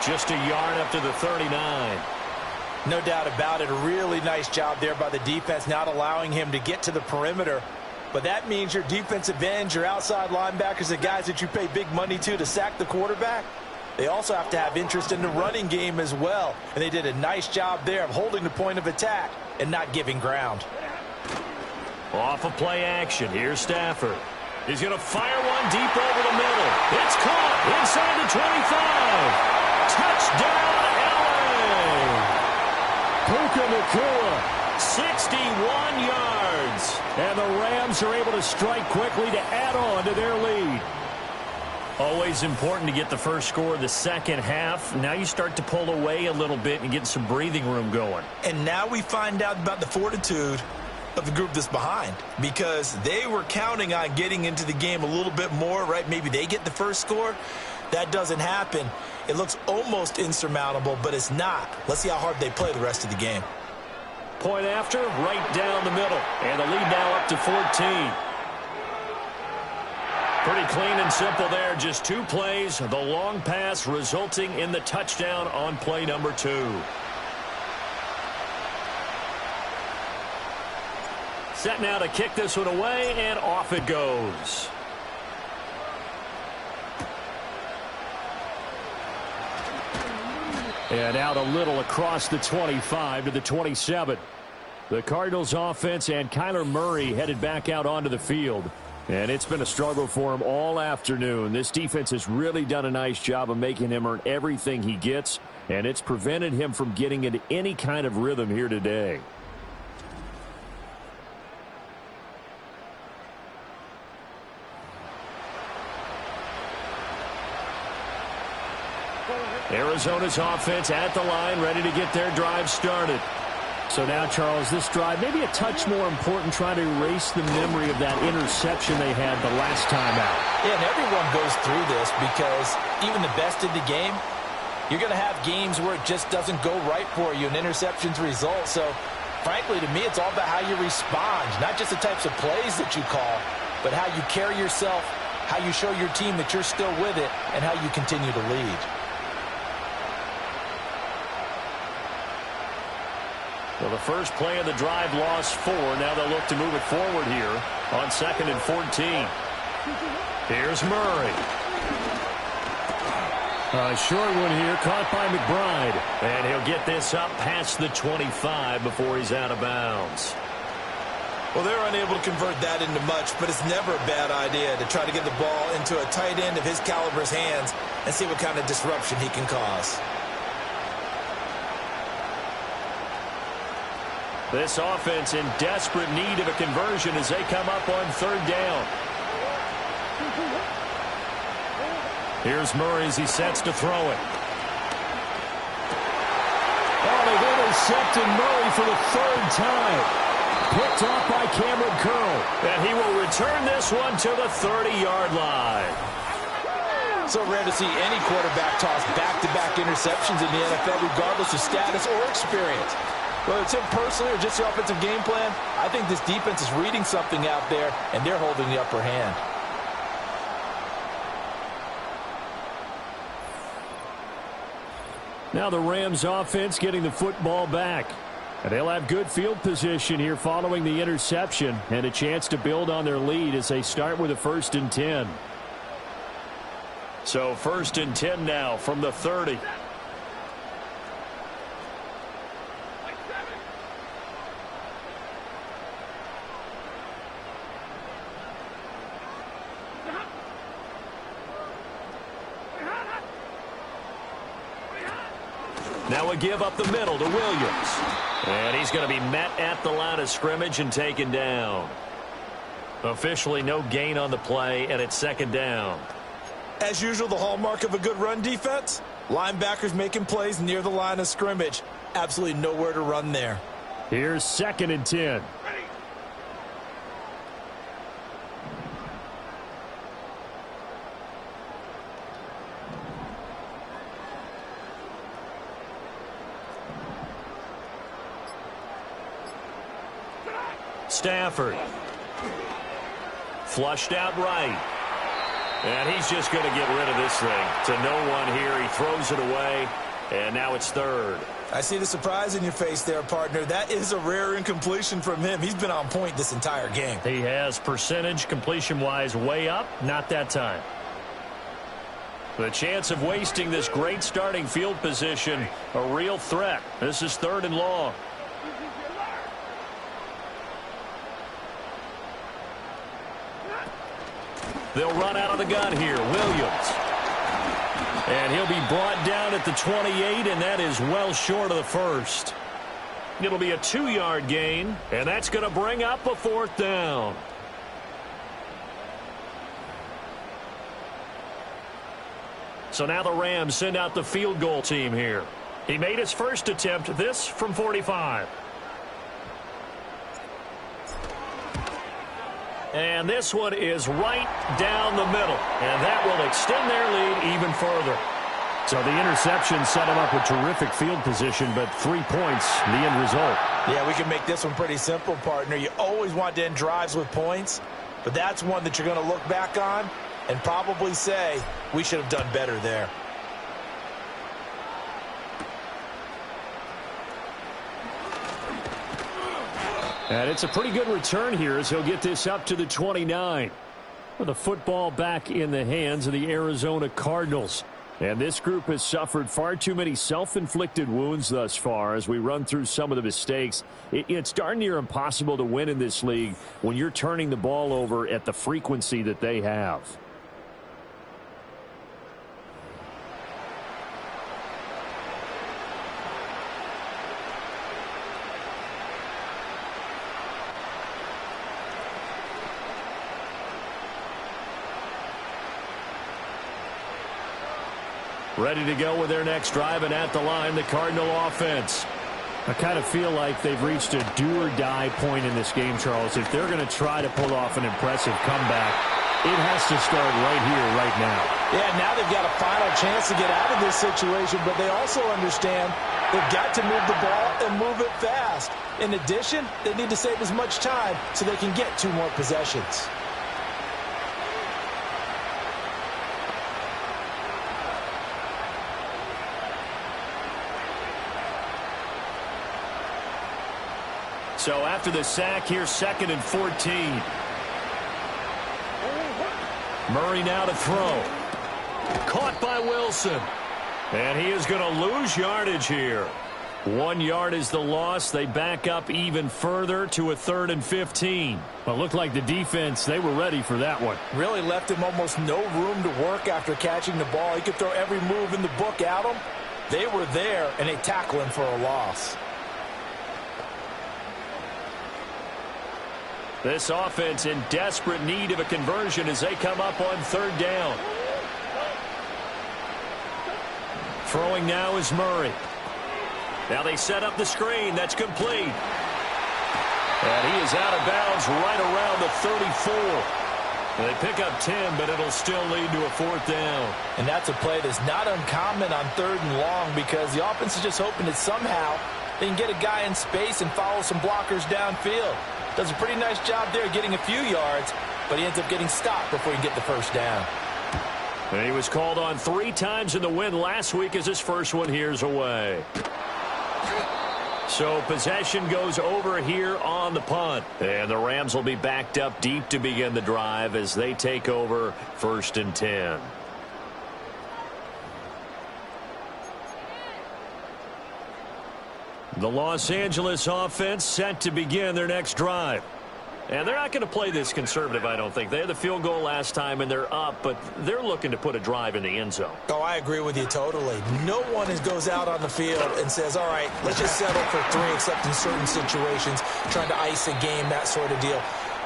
Just a yard up to the 39. No doubt about it. A really nice job there by the defense, not allowing him to get to the perimeter. But that means your defensive ends, your outside linebackers, the guys that you pay big money to sack the quarterback, they also have to have interest in the running game as well. And they did a nice job there of holding the point of attack and not giving ground. Off of play action. Here's Stafford. He's going to fire one deep over the middle. It's caught inside the 25. Touchdown, Puka Nacua, 61 yards. and the Rams are able to strike quickly to add on to their lead. Always important to get the first score of the second half. Now you start to pull away a little bit and get some breathing room going. And now we find out about the fortitude of the group that's behind, because they were counting on getting into the game a little bit more, right? Maybe they get the first score. That doesn't happen. It looks almost insurmountable, but it's not. Let's see how hard they play the rest of the game. Point after, right down the middle. And the lead now up to 14. Pretty clean and simple there. Just 2 plays. The long pass resulting in the touchdown on play number 2. Set now to kick this one away, and off it goes. And out a little across the 25 to the 27. The Cardinals offense and Kyler Murray headed back out onto the field. And it's been a struggle for him all afternoon. This defense has really done a nice job of making him earn everything he gets, and it's prevented him from getting into any kind of rhythm here today. Arizona's offense at the line, ready to get their drive started. So now, Charles, this drive maybe a touch more important, trying to erase the memory of that interception they had the last time out. Yeah, and everyone goes through this, because even the best in the game, you're going to have games where it just doesn't go right for you, and interceptions result. So, frankly, to me, it's all about how you respond, not just the types of plays that you call, but how you carry yourself, how you show your team that you're still with it, and how you continue to lead. Well, the first play of the drive lost 4. Now they'll look to move it forward here on 2nd and 14. Here's Murray. A short one here, caught by McBride. And he'll get this up past the 25 before he's out of bounds. Well, they're unable to convert that into much, but it's never a bad idea to try to get the ball into a tight end of his caliber's hands and see what kind of disruption he can cause. This offense in desperate need of a conversion as they come up on 3rd down. Here's Murray as he sets to throw it. Oh, they've intercepted Murray for the 3rd time. Picked off by Cameron Curl. And he will return this one to the 30-yard line. So rare to see any quarterback toss back-to-back interceptions in the NFL, regardless of status or experience. Whether it's him personally or just the offensive game plan, I think this defense is reading something out there, and they're holding the upper hand. Now the Rams offense getting the football back. And they'll have good field position here following the interception, and a chance to build on their lead as they start with a 1st and 10. So 1st and 10 now from the 30. Now a give up the middle to Williams. And he's going to be met at the line of scrimmage and taken down. Officially no gain on the play, and it's 2nd down. As usual, the hallmark of a good run defense, linebackers making plays near the line of scrimmage. Absolutely nowhere to run there. Here's 2nd and 10. Stafford. Flushed out right. And he's just going to get rid of this thing to no one here. He throws it away, and now it's 3rd. I see the surprise in your face there, partner. That is a rare incompletion from him. He's been on point this entire game. He has percentage completion-wise way up, not that time. The chance of wasting this great starting field position, a real threat. This is 3rd and long. They'll run out of the gun here. Williams. And he'll be brought down at the 28, and that is well short of the 1st. It'll be a 2-yard gain, and that's going to bring up a 4th down. So now the Rams send out the field goal team here. He made his first attempt, this from 45. And this one is right down the middle. And that will extend their lead even further. So the interception set him up with terrific field position, but 3 points, the end result. Yeah, we can make this one pretty simple, partner. You always want to end drives with points, but that's one that you're going to look back on and probably say, we should have done better there. And it's a pretty good return here as he'll get this up to the 29. With the football back in the hands of the Arizona Cardinals. And this group has suffered far too many self-inflicted wounds thus far as we run through some of the mistakes. It's darn near impossible to win in this league when you're turning the ball over at the frequency that they have. Ready to go with their next drive, and at the line, the Cardinal offense. I kind of feel like they've reached a do-or-die point in this game, Charles. If they're going to try to pull off an impressive comeback, it has to start right here, right now. Yeah, now they've got a final chance to get out of this situation, but they also understand they've got to move the ball and move it fast. In addition, they need to save as much time so they can get 2 more possessions. So after the sack, here's 2nd and 14. Murray now to throw. Caught by Wilson. And he is going to lose yardage here. 1 yard is the loss. They back up even further to a 3rd and 15. Well, looked like the defense, they were ready for that one. Really left him almost no room to work after catching the ball. He could throw every move in the book at him. They were there, and they tackle him for a loss. This offense in desperate need of a conversion as they come up on 3rd down. Throwing now is Murray. Now they set up the screen. That's complete. And he is out of bounds right around the 34. They pick up 10, but it'll still lead to a 4th down. And that's a play that's not uncommon on 3rd and long because the offense is just hoping that somehow they can get a guy in space and follow some blockers downfield. Does a pretty nice job there getting a few yards, but he ends up getting stopped before he can get the 1st down. And he was called on 3 times in the win last week as his first one here's away. So possession goes over here on the punt. And the Rams will be backed up deep to begin the drive as they take over 1st and 10. The Los Angeles offense set to begin their next drive. And they're not going to play this conservative, I don't think. They had the field goal last time, and they're up, but they're looking to put a drive in the end zone. Oh, I agree with you totally. No one goes out on the field and says, all right, let's just settle for 3, except in certain situations, trying to ice a game, that sort of deal.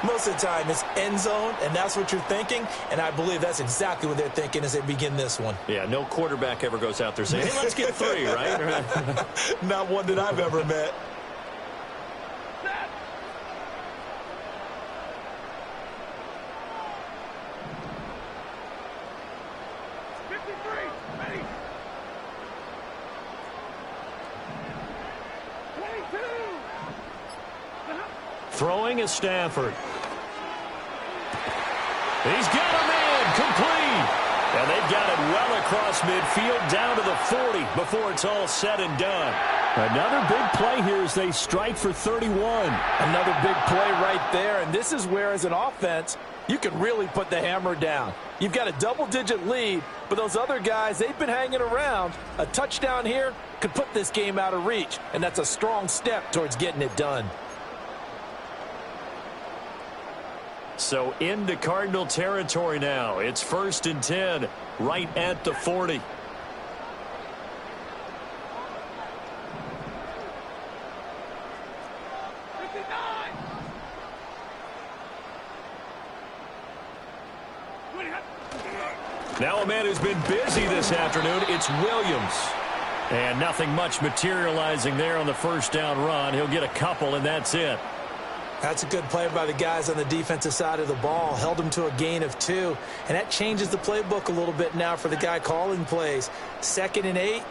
Most of the time, it's end zone, and that's what you're thinking, and I believe that's exactly what they're thinking as they begin this one. Yeah, no quarterback ever goes out there saying, hey, let's get 3, right? Not one that I've ever met. Throwing is Stafford. He's got a man complete. And they've got it well across midfield down to the 40 before it's all said and done. Another big play here as they strike for 31. Another big play right there. And this is where, as an offense, you can really put the hammer down. You've got a double-digit lead, but those other guys, they've been hanging around. A touchdown here could put this game out of reach, and that's a strong step towards getting it done. So into Cardinal territory now. It's 1st and 10, right at the 40. Now a man who's been busy this afternoon, it's Williams. And nothing much materializing there on the first down run. He'll get a couple, and that's it. That's a good play by the guys on the defensive side of the ball. Held him to a gain of 2. And that changes the playbook a little bit now for the guy calling plays. 2nd and 8.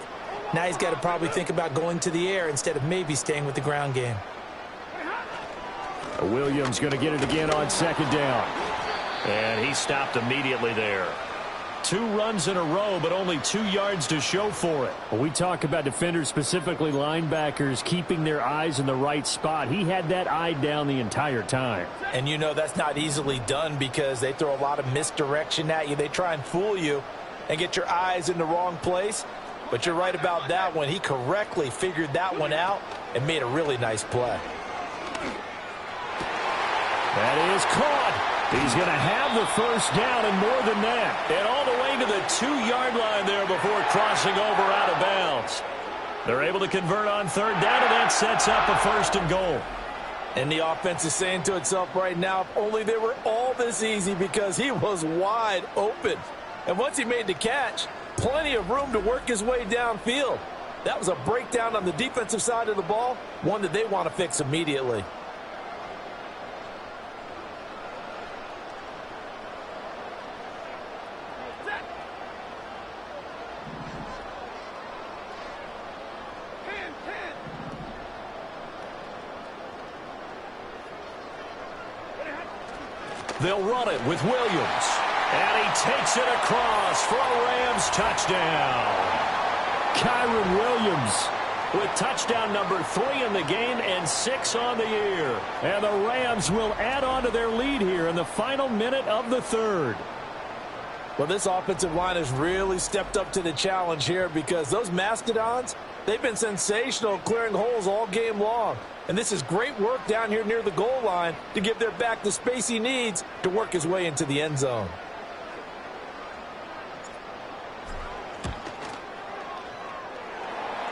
Now he's got to probably think about going to the air instead of maybe staying with the ground game. Williams going to get it again on 2nd down. And he stopped immediately there. 2 runs in a row, but only 2 yards to show for it. When we talk about defenders, specifically linebackers, keeping their eyes in the right spot, he had that eye down the entire time. And you know that's not easily done because they throw a lot of misdirection at you. They try and fool you and get your eyes in the wrong place. But you're right about that one. He correctly figured that one out and made a really nice play. That is caught. He's going to have the first down and more than that. And all the way to the 2-yard line there before crossing over out of bounds. They're able to convert on 3rd down, and that sets up a 1st and goal. And the offense is saying to itself right now, if only they were all this easy, because he was wide open. And once he made the catch, plenty of room to work his way downfield. That was a breakdown on the defensive side of the ball, one that they want to fix immediately. They'll run it with Williams. And he takes it across for a Rams touchdown. Kyron Williams with touchdown number 3 in the game and 6 on the year. And the Rams will add on to their lead here in the final minute of the 3rd. Well, this offensive line has really stepped up to the challenge here because those Mastodons, they've been sensational clearing holes all game long. And this is great work down here near the goal line to give their back the space he needs to work his way into the end zone.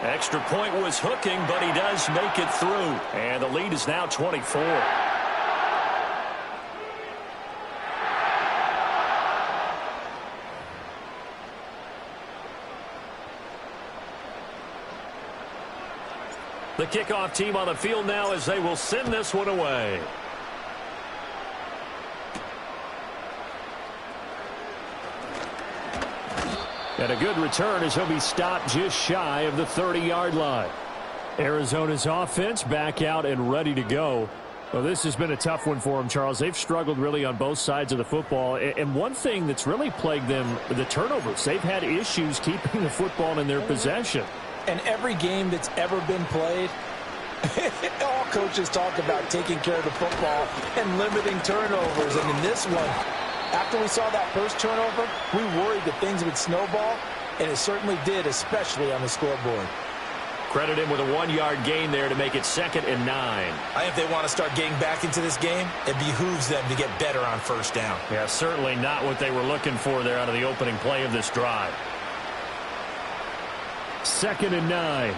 Extra point was hooking, but he does make it through. And the lead is now 24. The kickoff team on the field now as they will send this one away. And a good return as he'll be stopped just shy of the 30-yard line. Arizona's offense back out and ready to go. Well, this has been a tough one for them, Charles. They've struggled really on both sides of the football. And one thing that's really plagued them, the turnovers. They've had issues keeping the football in their possession. And every game that's ever been played, all coaches talk about taking care of the football and limiting turnovers. And in this one, after we saw that first turnover, we worried that things would snowball, and it certainly did, especially on the scoreboard. Credit him with a 1-yard gain there to make it 2nd and 9. I think if they want to start getting back into this game, it behooves them to get better on first down. Yeah, certainly not what they were looking for there out of the opening play of this drive. 2nd and 9.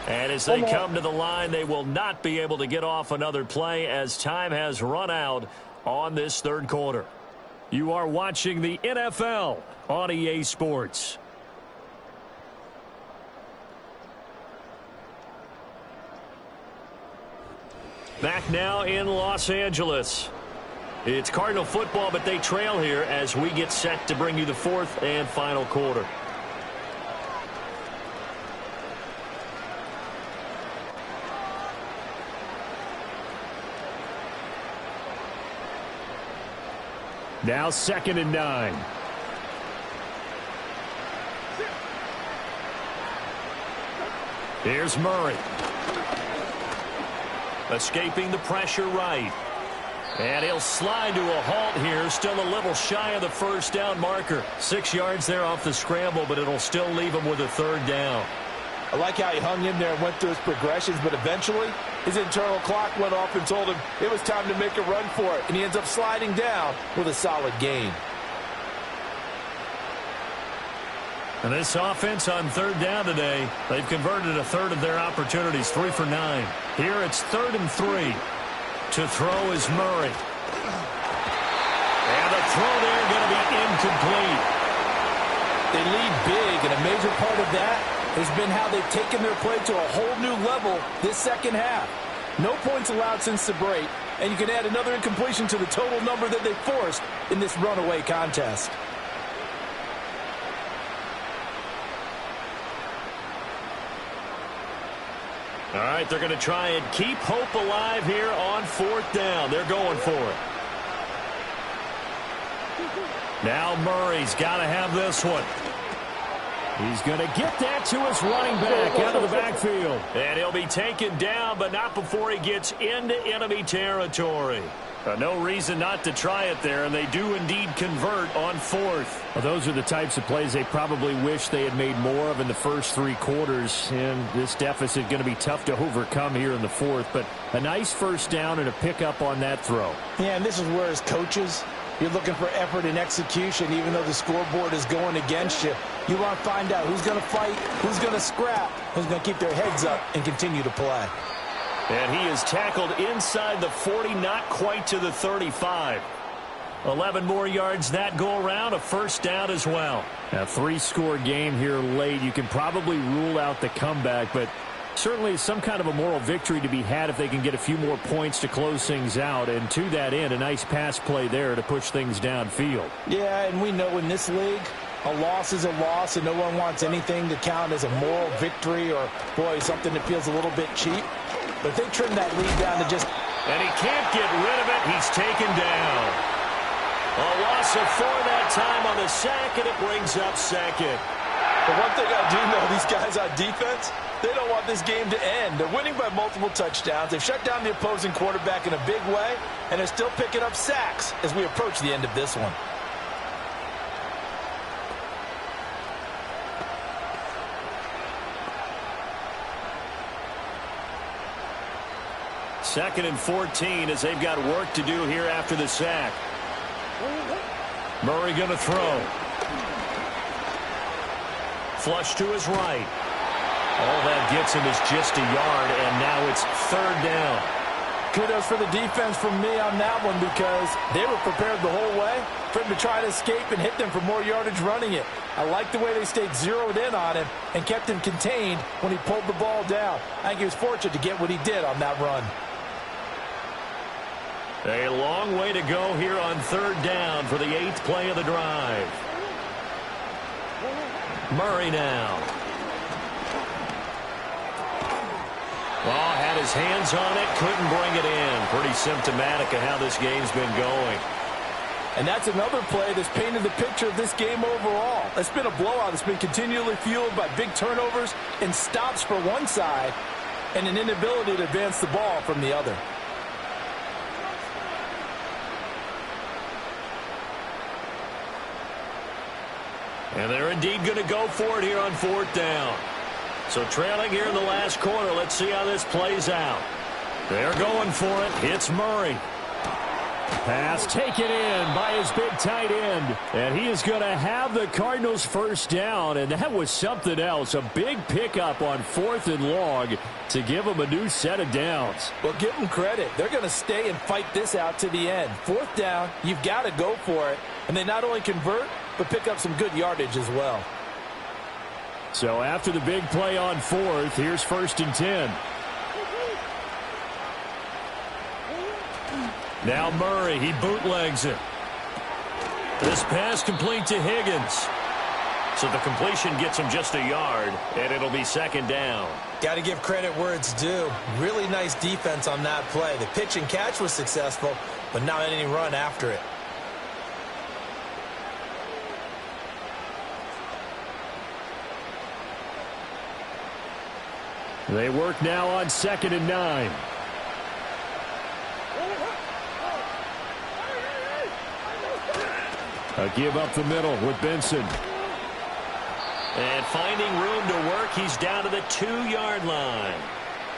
And as they come to the line, they will not be able to get off another play as time has run out on this 3rd quarter. You are watching the NFL on EA Sports. Back now in Los Angeles. It's Cardinal football, but they trail here as we get set to bring you the 4th and final quarter. Now 2nd and 9. Here's Murray. Escaping the pressure right. And he'll slide to a halt here, still a little shy of the first down marker. 6 yards there off the scramble, but it'll still leave him with a 3rd down. I like how he hung in there and went through his progressions, but eventually his internal clock went off and told him it was time to make a run for it, and he ends up sliding down with a solid gain. And this offense on third down today, they've converted a third of their opportunities, 3 for 9. Here it's 3rd and 3. To throw is Murray. And the throw there going to be incomplete. They lead big, and a major part of that has been how they've taken their play to a whole new level this second half. No points allowed since the break, and you can add another incompletion to the total number that they forced in this runaway contest. All right, they're going to try and keep hope alive here on 4th down. They're going for it. Now Murray's got to have this one. He's going to get that to his running back out of the backfield. And he'll be taken down, but not before he gets into enemy territory. No reason not to try it there, and they do indeed convert on 4th. Well, those are the types of plays they probably wish they had made more of in the first 3 quarters. And this deficit going to be tough to overcome here in the 4th. But a nice first down and a pickup on that throw. Yeah, and this is where as coaches, you're looking for effort and execution, even though the scoreboard is going against you. You want to find out who's going to fight, who's going to scrap, who's going to keep their heads up and continue to play. And he is tackled inside the 40, not quite to the 35. 11 more yards that go around, a first down as well. A 3-score game here late. You can probably rule out the comeback, but certainly some kind of a moral victory to be had if they can get a few more points to close things out. And to that end, a nice pass play there to push things downfield. Yeah, and we know in this league, a loss is a loss, and no one wants anything to count as a moral victory or, boy, something that feels a little bit cheap. But if they trim that lead down to just... And he can't get rid of it. He's taken down. A loss of 4 that time on the sack, and it brings up 2nd. But one thing I do know, these guys on defense, they don't want this game to end. They're winning by multiple touchdowns. They've shut down the opposing quarterback in a big way, and they're still picking up sacks as we approach the end of this one. Second and 14 as they've got work to do here after the sack. Murray going to throw. Flush to his right. All that gets him is just a yard, and now it's 3rd down. Kudos for the defense from me on that one because they were prepared the whole way for him to try to escape and hit them for more yardage running it. I like the way they stayed zeroed in on him and kept him contained when he pulled the ball down. I think he was fortunate to get what he did on that run. A long way to go here on 3rd down for the 8th play of the drive. Murray now. Well, had his hands on it, couldn't bring it in. Pretty symptomatic of how this game's been going. And that's another play that's painted the picture of this game overall. It's been a blowout. It's been continually fueled by big turnovers and stops for one side and an inability to advance the ball from the other. And they're indeed going to go for it here on 4th down. So trailing here in the last quarter, let's see how this plays out. They're going for it. It's Murray. Pass taken in by his big tight end. And he is going to have the Cardinals first down. And that was something else. A big pickup on 4th and long to give them a new set of downs. Well, give them credit. They're going to stay and fight this out to the end. 4th down, you've got to go for it. And they not only convert, but pick up some good yardage as well. So after the big play on 4th, here's 1st and 10. Now Murray, he bootlegs it. This pass complete to Higgins. So the completion gets him just a yard, and it'll be 2nd down. Got to give credit where it's due. Really nice defense on that play. The pitch and catch was successful, but not any run after it. They work now on 2nd and 9. A give up the middle with Benson. And finding room to work, he's down to the 2-yard line.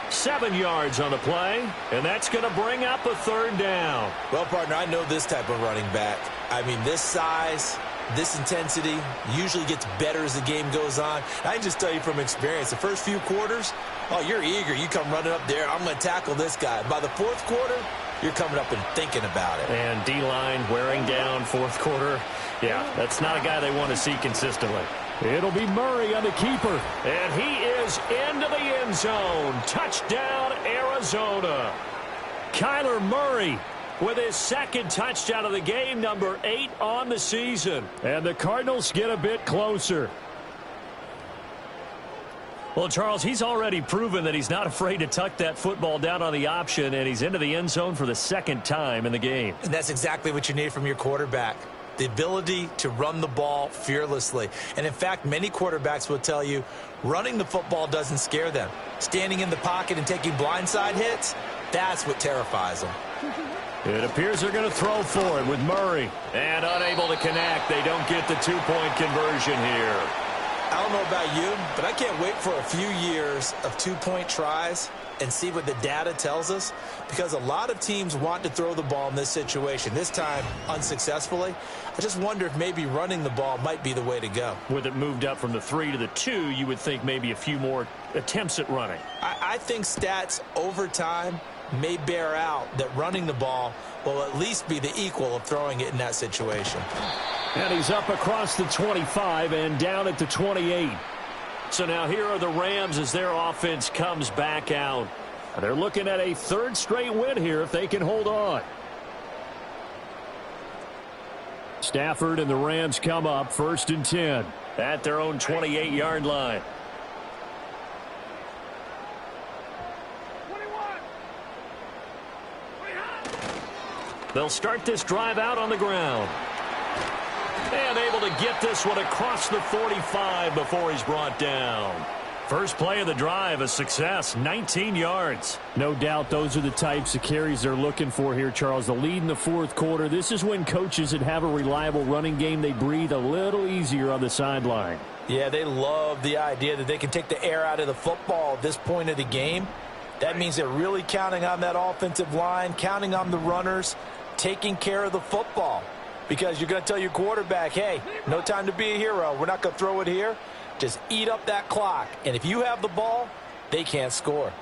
7 yards on the play, and that's going to bring up a 3rd down. Well, partner, I know this type of running back. I mean, this size, this intensity usually gets better as the game goes on. I can just tell you from experience, the first few quarters, oh, you're eager. You come running up there, I'm going to tackle this guy. By the fourth quarter, you're coming up and thinking about it. And D-line wearing down fourth quarter. Yeah, that's not a guy they want to see consistently. It'll be Murray on the keeper. And he is into the end zone. Touchdown, Arizona. Kyler Murray with his second touchdown of the game, number 8 on the season. And the Cardinals get a bit closer. Well, Charles, he's already proven that he's not afraid to tuck that football down on the option, and he's into the end zone for the second time in the game. And that's exactly what you need from your quarterback. The ability to run the ball fearlessly. And in fact, many quarterbacks will tell you running the football doesn't scare them. Standing in the pocket and taking blindside hits, that's what terrifies them. It appears they're going to throw for it with Murray. And unable to connect. They don't get the two-point conversion here. I don't know about you, but I can't wait for a few years of two-point tries and see what the data tells us, because a lot of teams want to throw the ball in this situation, this time unsuccessfully. I just wonder if maybe running the ball might be the way to go. With it moved up from the 3 to the 2, you would think maybe a few more attempts at running. I think stats over time may bear out that running the ball will at least be the equal of throwing it in that situation. And he's up across the 25 and down at the 28. So now here are the Rams as their offense comes back out. They're looking at a third straight win here if they can hold on. Stafford and the Rams come up 1st and 10. At their own 28-yard line. They'll start this drive out on the ground. And able to get this one across the 45 before he's brought down. First play of the drive, a success, 19 yards. No doubt those are the types of carries they're looking for here, Charles. The lead in the fourth quarter. This is when coaches that have a reliable running game, they breathe a little easier on the sideline. Yeah, they love the idea that they can take the air out of the football at this point of the game. That means they're really counting on that offensive line, counting on the runners, taking care of the football. Because you're going to tell your quarterback, hey, no time to be a hero. We're not going to throw it here. Just eat up that clock. And if you have the ball, they can't score.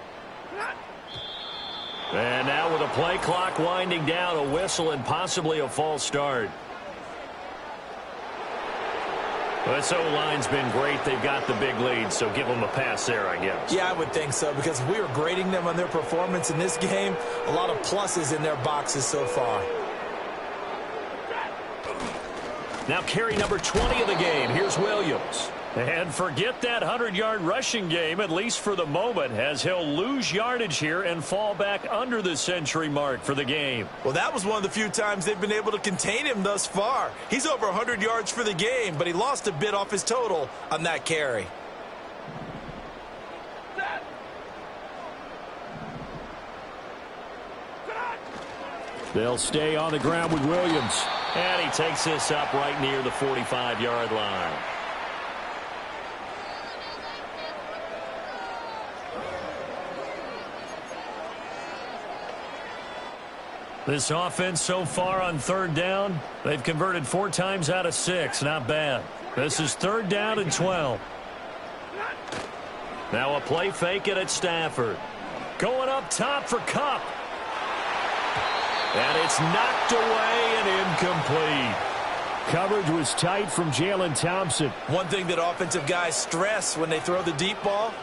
And now with a play clock winding down, a whistle and possibly a false start. This O-line's been great. They've got the big lead, so give them a pass there, I guess. Yeah, I would think so, because we were grading them on their performance in this game. A lot of pluses in their boxes so far. Now carry number 20 of the game. Here's Williams. And forget that 100-yard rushing game, at least for the moment, as he'll lose yardage here and fall back under the century mark for the game. Well, that was one of the few times they've been able to contain him thus far. He's over 100 yards for the game, but he lost a bit off his total on that carry. They'll stay on the ground with Williams. And he takes this up right near the 45-yard line. This offense so far on third down, they've converted 4 times out of 6. Not bad. This is 3rd down and 12. Now a play fake it at Stafford. Going up top for Kupp. And it's knocked away and incomplete. Coverage was tight from Jalen Thompson. One thing that offensive guys stress when they throw the deep ball,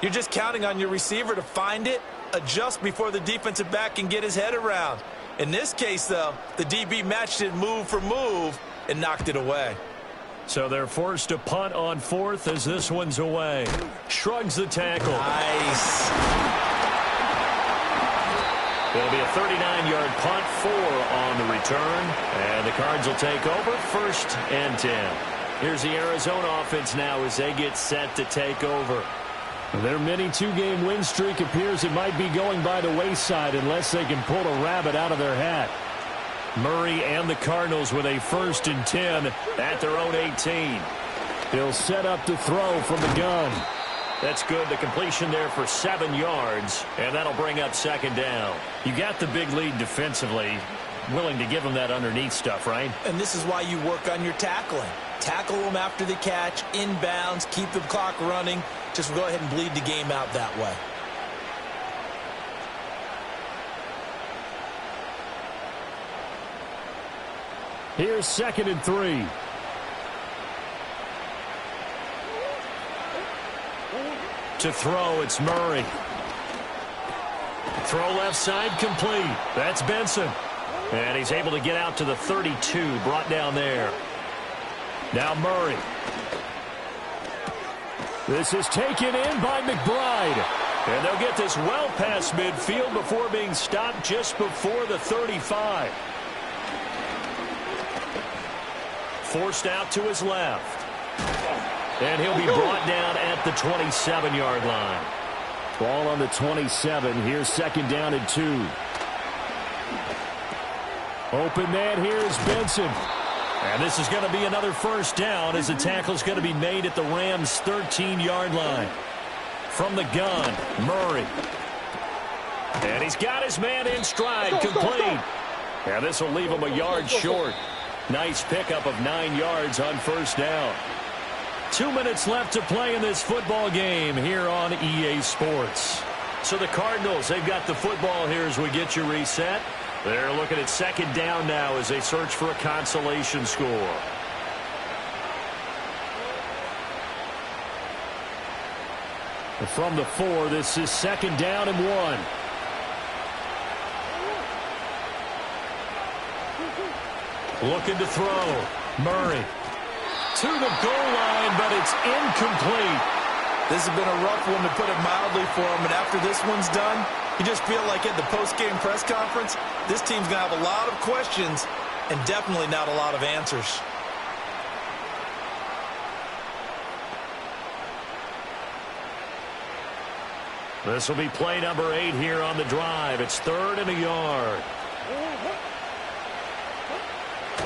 you're just counting on your receiver to find it, adjust before the defensive back can get his head around. In this case, though, the DB matched it move for move and knocked it away. So they're forced to punt on 4th as this one's away. Shrugs the tackle. Nice. It'll be a 39-yard punt, 4 on the return. And the Cards will take over 1st and 10. Here's the Arizona offense now as they get set to take over. Their mini 2-game win streak appears it might be going by the wayside unless they can pull a rabbit out of their hat. Murray and the Cardinals with a 1st and 10 at their own 18. He'll set up to throw from the gun. That's good. The completion there for 7 yards, and that'll bring up 2nd down. You got the big lead defensively. willing to give him that underneath stuff, right? And this is why you work on your tackling. Tackle them after the catch, inbounds, keep the clock running. Just go ahead and bleed the game out that way. Here's 2nd and 3. To throw, it's Murray. Throw left side, complete. That's Benson. And he's able to get out to the 32, brought down there. Now Murray. This is taken in by McBride. And they'll get this well past midfield before being stopped just before the 35. Forced out to his left. And he'll be brought down at the 27-yard line. Ball on the 27. Here's 2nd down and 2. Open man here is Benson. And this is going to be another first down as the tackle's going to be made at the Rams' 13-yard line. From the gun, Murray. And he's got his man in stride, complete. And this will leave him a yard short. Nice pickup of 9 yards on first down. 2 minutes left to play in this football game here on EA Sports. So the Cardinals, they've got the football here as we get you reset. They're looking at 2nd down now as they search for a consolation score. From the 4, this is 2nd down and 1. Looking to throw. Murray. To the goal line, but it's incomplete. This has been a rough one, to put it mildly, for him. And after this one's done, you just feel like at the post-game press conference, this team's going to have a lot of questions and definitely not a lot of answers. This will be play number 8 here on the drive. It's 3rd and a yard.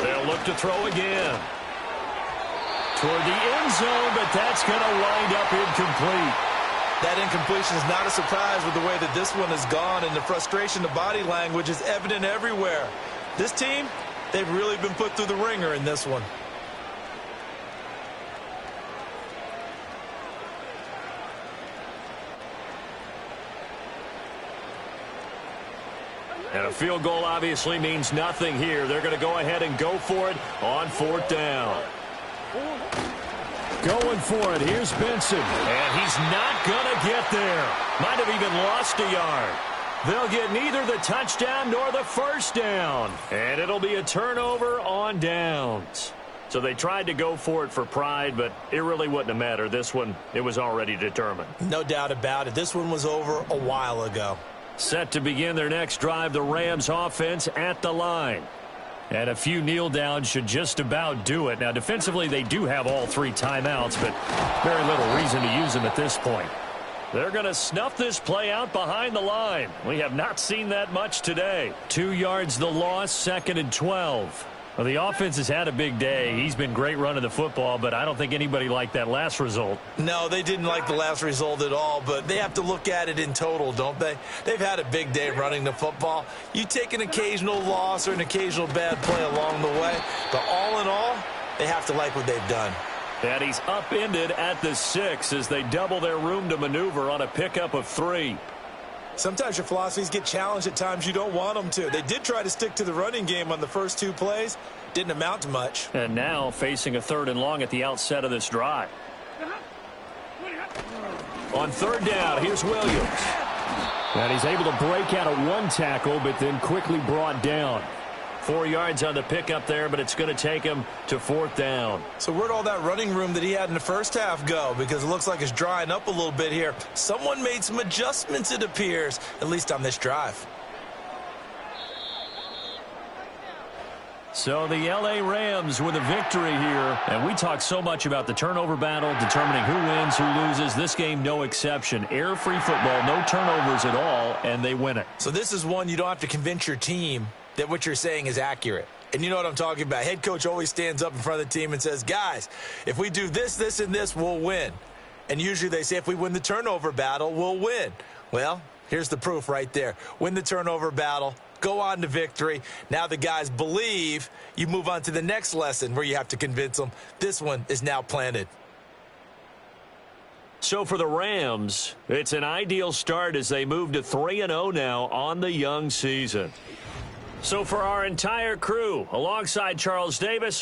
They'll look to throw again. Toward the end zone, but that's going to wind up incomplete. That incompletion is not a surprise with the way that this one has gone, and the frustration, the body language is evident everywhere. This team, they've really been put through the ringer in this one. And a field goal obviously means nothing here. They're going to go ahead and go for it on 4th down. Going for it. Here's Benson. And he's not going to get there. Might have even lost a yard. They'll get neither the touchdown nor the first down. And it'll be a turnover on downs. So they tried to go for it for pride, but it really wouldn't have mattered. This one, it was already determined. No doubt about it. This one was over a while ago. Set to begin their next drive, the Rams offense at the line. And a few kneel downs should just about do it. Now, defensively, they do have all 3 timeouts, but very little reason to use them at this point. They're going to snuff this play out behind the line. We have not seen that much today. 2 yards the loss, 2nd and 12. Well, the offense has had a big day. He's been great running the football, but I don't think anybody liked that last result. No, they didn't like the last result at all, but they have to look at it in total, don't they? They've had a big day running the football. You take an occasional loss or an occasional bad play along the way, but all in all, they have to like what they've done. And he's upended at the 6 as they double their room to maneuver on a pickup of 3. Sometimes your philosophies get challenged at times you don't want them to. They did try to stick to the running game on the first 2 plays. Didn't amount to much. And now facing a 3rd and long at the outset of this drive. On 3rd down, here's Williams. And he's able to break out of 1 tackle, but then quickly brought down. 4 yards on the pickup there, but it's going to take him to 4th down. So where'd all that running room that he had in the first half go? Because it looks like it's drying up a little bit here. Someone made some adjustments, it appears, at least on this drive. So the L.A. Rams with a victory here. And we talk so much about the turnover battle, determining who wins, who loses. This game, no exception. Air-free football, no turnovers at all, and they win it. So this is one you don't have to convince your team that what you're saying is accurate. And you know what I'm talking about. Head coach always stands up in front of the team and says, guys, if we do this, this, and this, we'll win. And usually they say if we win the turnover battle, we'll win. Well, here's the proof right there. Win the turnover battle, go on to victory. Now the guys believe. You move on to the next lesson where you have to convince them. This one is now planted. So for the Rams, it's an ideal start as they move to 3-0 now on the young season. So for our entire crew, alongside Charles Davis,